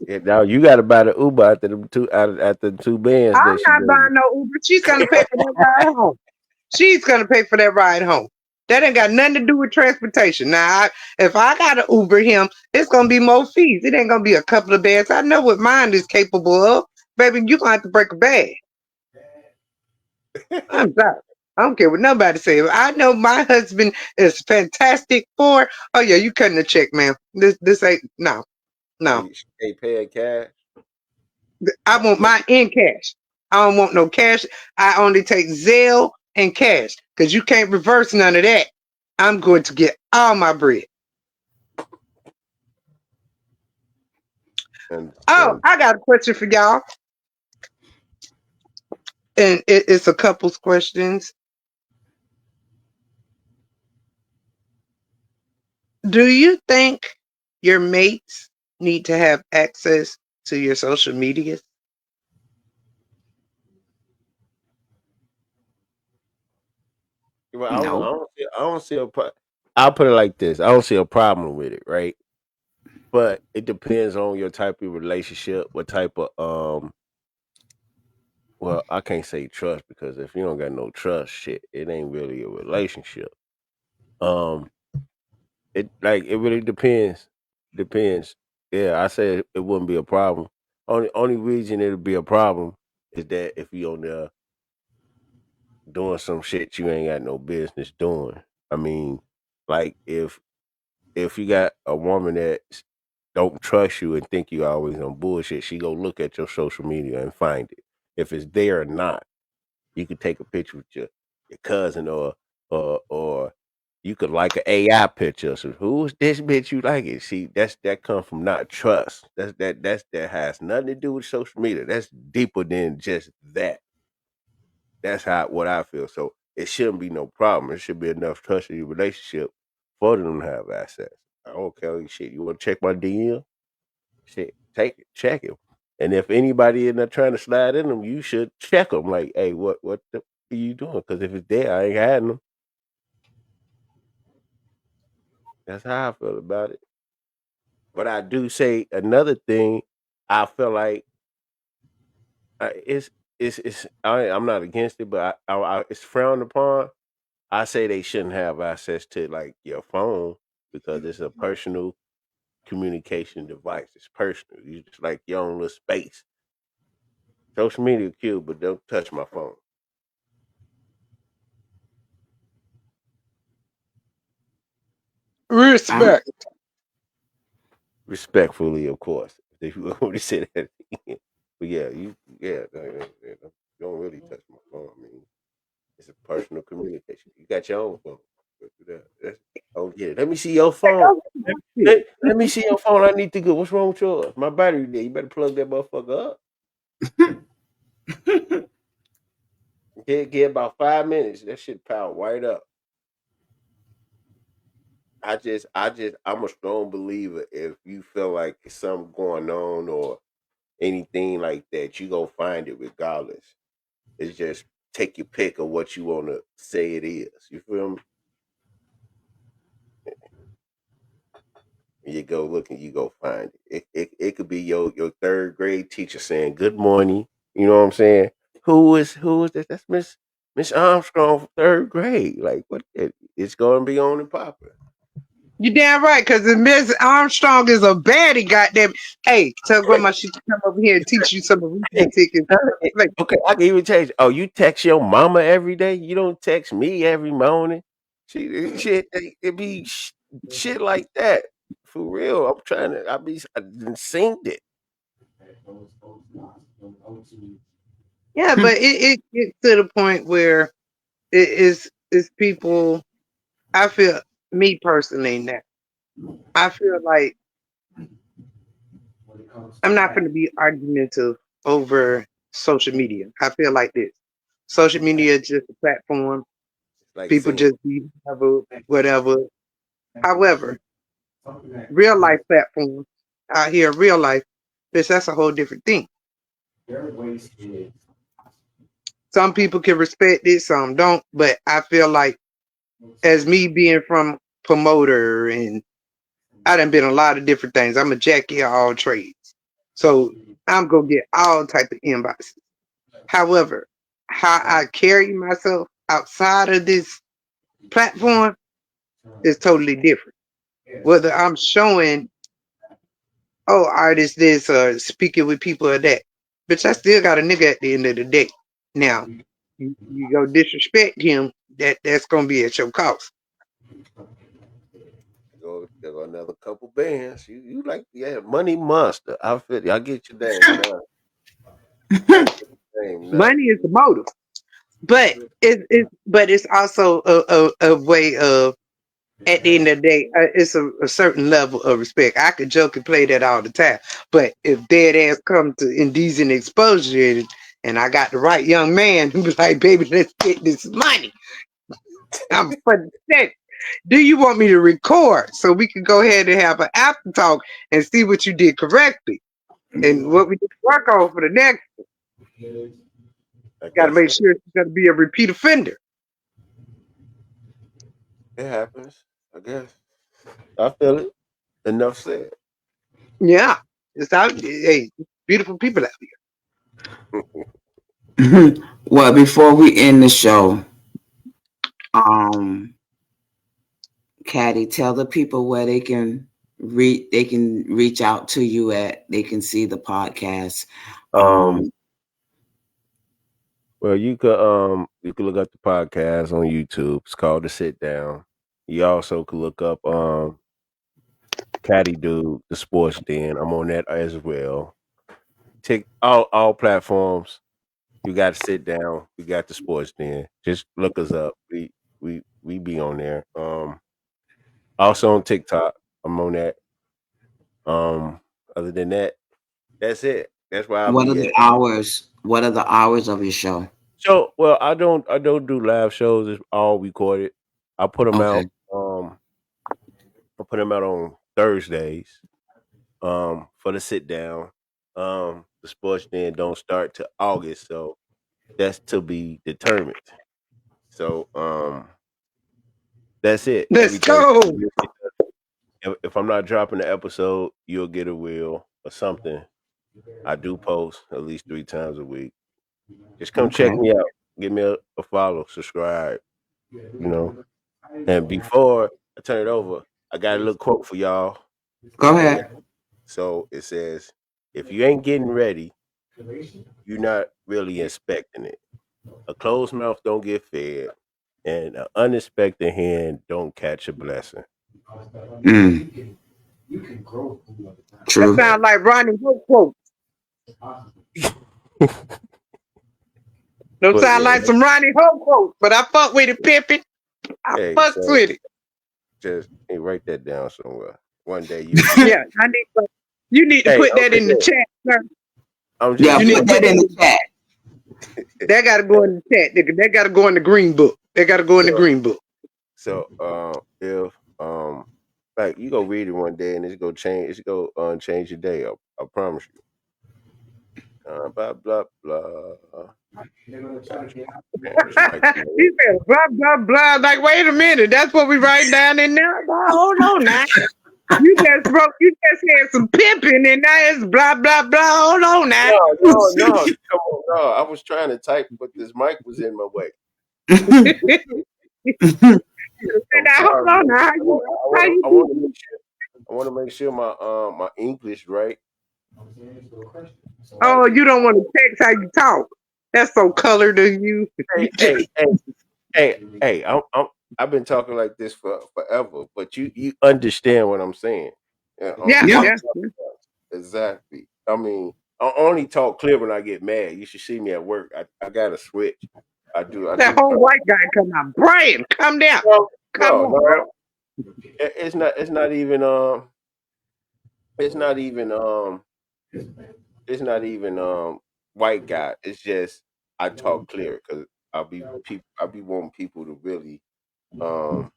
Yeah, now you got to buy the Uber after the two bands I'm that she not gave buying no Uber. She's gonna pay for that ride home. She's gonna pay for that ride home. That ain't got nothing to do with transportation. Now, if I gotta Uber him, it's gonna be more fees. It ain't gonna be a couple of bags. I know what mine is capable of. Baby, you gonna have to break a bag. I'm sorry. I don't care what nobody say. If I know my husband is fantastic for. Oh yeah, you cutting the check, man. This ain't no. She ain't paying cash. I want mine in cash. I don't want no cash. I only take Zelle and cash because you can't reverse none of that. I'm going to get all my bread. Oh, And I got a question for y'all, and it's a couple's questions. Do you think your mates need to have access to your social media? well, No. I don't see a part. I'll put it like this: I don't see a problem with it, right? But it depends on your type of relationship, what type of well, I can't say trust because if you don't got no trust, shit, it ain't really a relationship. Um, it really depends. Depends. Yeah, I said it wouldn't be a problem. Only reason it'll be a problem is that if you on there doing some shit you ain't got no business doing. I mean, like if you got a woman that don't trust you and think you always on bullshit, she go look at your social media and find it. If it's there or not, you could take a picture with your cousin or you could like an AI picture. So who's this bitch you like it? See, that come from not trust. That has nothing to do with social media. That's deeper than just that. That's how what I feel. So it shouldn't be no problem. It should be enough trust in your relationship for them to have access. I don't care shit. You want to check my DM? Shit, take it, check it. And if anybody in there trying to slide in them, you should check them. Like, hey, what the are you doing? Because if it's there, I ain't hiding them. That's how I feel about it. But I do say another thing. I feel like it's I'm not against it, but it's frowned upon. I say they shouldn't have access to like your phone because it's a personal communication device. It's personal. You just like your own little space. Social media cute, but don't touch my phone. I'm Respect. Respectfully, of course. If you want to say that, but yeah, you don't really touch my phone. I mean, it's a personal communication. You got your own phone. Go through that. Oh yeah, let me see your phone. Let me see your phone. I need to go. What's wrong with yours? My battery there. You better plug that motherfucker up. Get about 5 minutes. That shit power right up. I'm a strong believer. If you feel like there's something going on or anything like that, you gonna find it regardless. It's just take your pick of what you want to say it is. You feel me? You go look and you go find it. It could be your third grade teacher saying good morning. You know what I'm saying? Who is that? That's Miss Armstrong from third grade. Like what? It's gonna be on and popping. You damn right, because if Miss Armstrong is a baddie, goddamn. Hey, tell grandma she can come over here and teach you some arithmetic and like, Okay, I can even change. Oh, you text your mama every day. You don't text me every morning. Shit, it be shit like that for real. I'm trying to. I done seen it. yeah, but it gets to the point where it's people. I feel me personally now. I feel like I'm not going to be argumentative over social media. I feel like this. Social media is just a platform. It's like People singing. just be whatever. However, real life platforms out here, real life, bitch, that's a whole different thing. Some people can respect it, some don't. But I feel like, as me being from promoter, and I done been a lot of different things. I'm a jackie of all trades, so I'm gonna get all type of inboxes. However, how I carry myself outside of this platform is totally different. Whether I'm showing, oh, artist this or speaking with people or that, bitch, I still got a nigga at the end of the day. Now, you go disrespect him, that's gonna be at your cost. There go another couple bands. You like Money Monster. I feel you. I get your name now. I get your name now. Money is the motive, but it's also a way of, at the end of the day, it's a certain level of respect. I could joke and play that all the time, but if dead ass come to indecent exposure, and I got the right young man who be like, baby, let's get this money, I'm for that. Do you want me to record so we can go ahead and have an after talk and see what you did correctly and what we need to work on for the next? I Got to guess make sure it's going to be a repeat offender. it happens. I guess. I feel it. Enough said. Yeah. It's out. Hey, beautiful people out Well, before we end the show, um, Caddy, tell the people where they can reach out to you at. They can see the podcast. Um, well, you could look up the podcast on YouTube. It's called The Sit Down. You also could look up Caddy Dude, the Sports Den. I'm on that as well. Take all platforms. You got to sit down. We got the Sports Den. Just look us up. We be on there. Also on TikTok. I'm on that. Other than that, that's it. That's where I'll What are be the at. hours? What are the hours of your show? So, well, I don't do live shows. It's all recorded. I put them out. Okay. I put them out on Thursdays. For the sit down. The Sports Den don't start till August, so that's to be determined. So, that's it. there. Let's Every Thursday, go. if I'm not dropping the episode, you'll get a reel or something. I do post at least 3 times a week. Just come check Okay. me out. Give me a follow, subscribe. You know. And before I turn it over, I got a little quote for y'all. Go And ahead. so it says, "If you ain't getting ready, you're not really inspecting it. A closed mouth don't get fed, and an unexpected hand don't catch a blessing." Mm, That true. sounds like Ronnie Hope quote. Don't But sound yeah, like some Ronnie Hope quote, but I fuck with it, Pippin. I hey, fucks so with it. just write that down somewhere. One day you. Yeah, I need. You need to Hey, put that okay, in the yeah. chat, sir. I'm Yeah, just You need to put saying. put that in that. the chat. That got to go in the chat, nigga. That got to go in the green book. That got to go in the So, green book. if like you go read it one day and it's go change your day. I promise you. Blah blah blah. Man, this mic in my He way. said blah blah blah. Like, wait a minute, that's what we write down in there. Now, hold on now. You just had some pimping and now it's blah blah blah. Hold on now. No. Come on, no. I was trying to type, but this mic was in my way. I'm Now, hold sorry, on man. now. I want to make sure. I want to make sure my English right. Oh, you don't want to text how you talk. That's so colored of you. Hey, hey, hey. I've been talking like this for forever, but you understand what I'm saying. Yeah, Yeah, Yeah. yeah. exactly. I mean, I only talk clear when I get mad. You should see me at work. I got a switch. I That do. whole white guy come out. Brian, come down. No, Come on, bro. It's not. It's not even. It's not even. It's not even. White guy. It's just I talk clear because I be wanting people to really um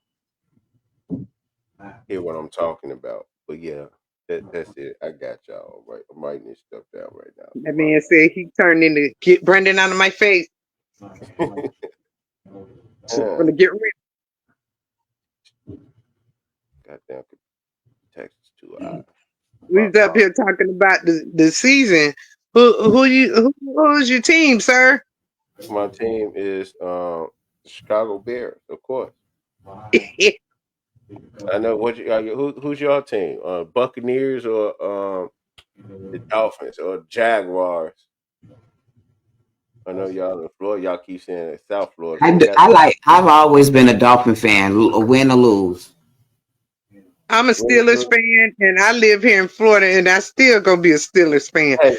hear what I'm talking about. But yeah, that's it. I got y'all right. I'm writing this stuff down right That man said he turned into get Brendan out of my face. now. Gonna get rid. Goddamn, Texas too high. We was up here talking about the season. Who's your team, sir? My team is the Chicago Bears, of course. I know who's your team? Buccaneers or the Dolphins or Jaguars? I know y'all in Florida. Y'all keep saying it's South Florida. I, They do, got I like. I've always been a Dolphin fan, win or lose. I'm a Steelers fan, and I live here in Florida, and I still gonna be a Steelers fan. Hey,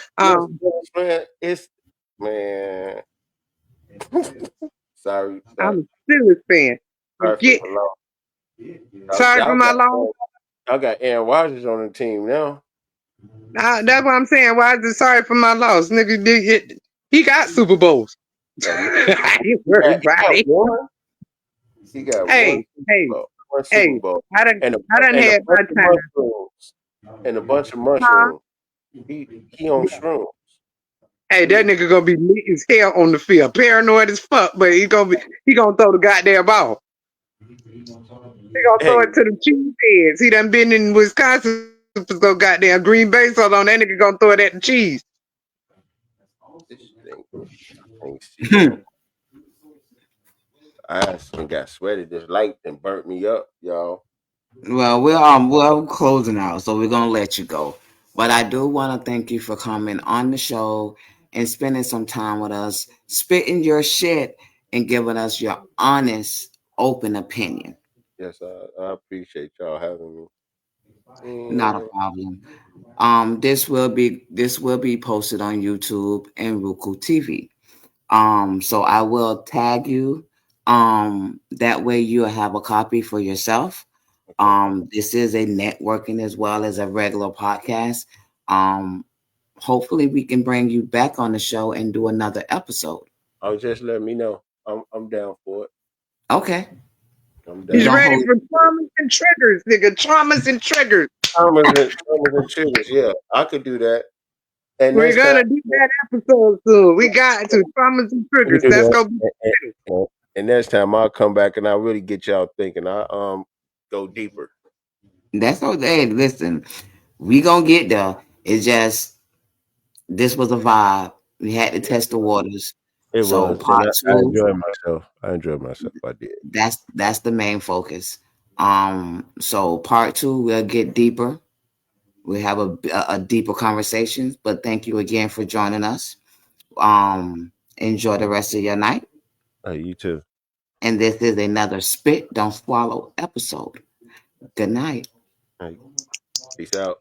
man, it's man. Sorry, I'm a Steelers fan. sorry Get for my loss. sorry for my loss. Y'all got Aaron Rodgers on the team now. That's what I'm saying. Why is it sorry for my loss, nigga? He got Super Bowls. I ain't worried about it. He got Hey, one hey, Super Bowl. I done And had my time. And a bunch of mushrooms. He on shrooms. Hey, that nigga gonna be lit as hell on the field. Paranoid as fuck, but he gonna throw the goddamn ball. They gonna throw Hey, it to the cheese heads. He done been in Wisconsin for so goddamn Green Bay, so on that nigga gonna throw it at the cheese. this thing ain't see no. I and got sweaty. This light and burnt me up, y'all. Well, we're closing out, so we're gonna let you go. But I do want to thank you for coming on the show and spending some time with us, spitting your shit and giving us your honest, open opinion. Yes, I appreciate y'all having me. Not a Mm, problem. This will be posted on YouTube and Roku TV. So I will tag you. That way you'll have a copy for yourself. okay. This is a networking as well as a regular podcast. Um, Hopefully we can bring you back on the show and do another episode. I'll just let me know. I'm down for it. Okay. I'm We He's down gonna for ready it. hold for traumas and triggers, nigga. Traumas and triggers. Thomas and Chiggers, yeah, I could do that. And We're next time gonna do that episode soon. We got to traumas and we can triggers. do That's that. gonna be And next time I'll come back and I'll really get y'all thinking. I go deeper. that's okay. Listen, we gonna get there. It's just this was a vibe. We had to test the waters. It So was, and part I two, enjoyed myself. I enjoyed myself. I did. that's the main focus. So part two, we'll get deeper. We have a deeper conversation. But thank you again for joining us. Enjoy the rest of your night. You too. And this is another Spit Don't Swallow episode. Good night. Hey, peace out.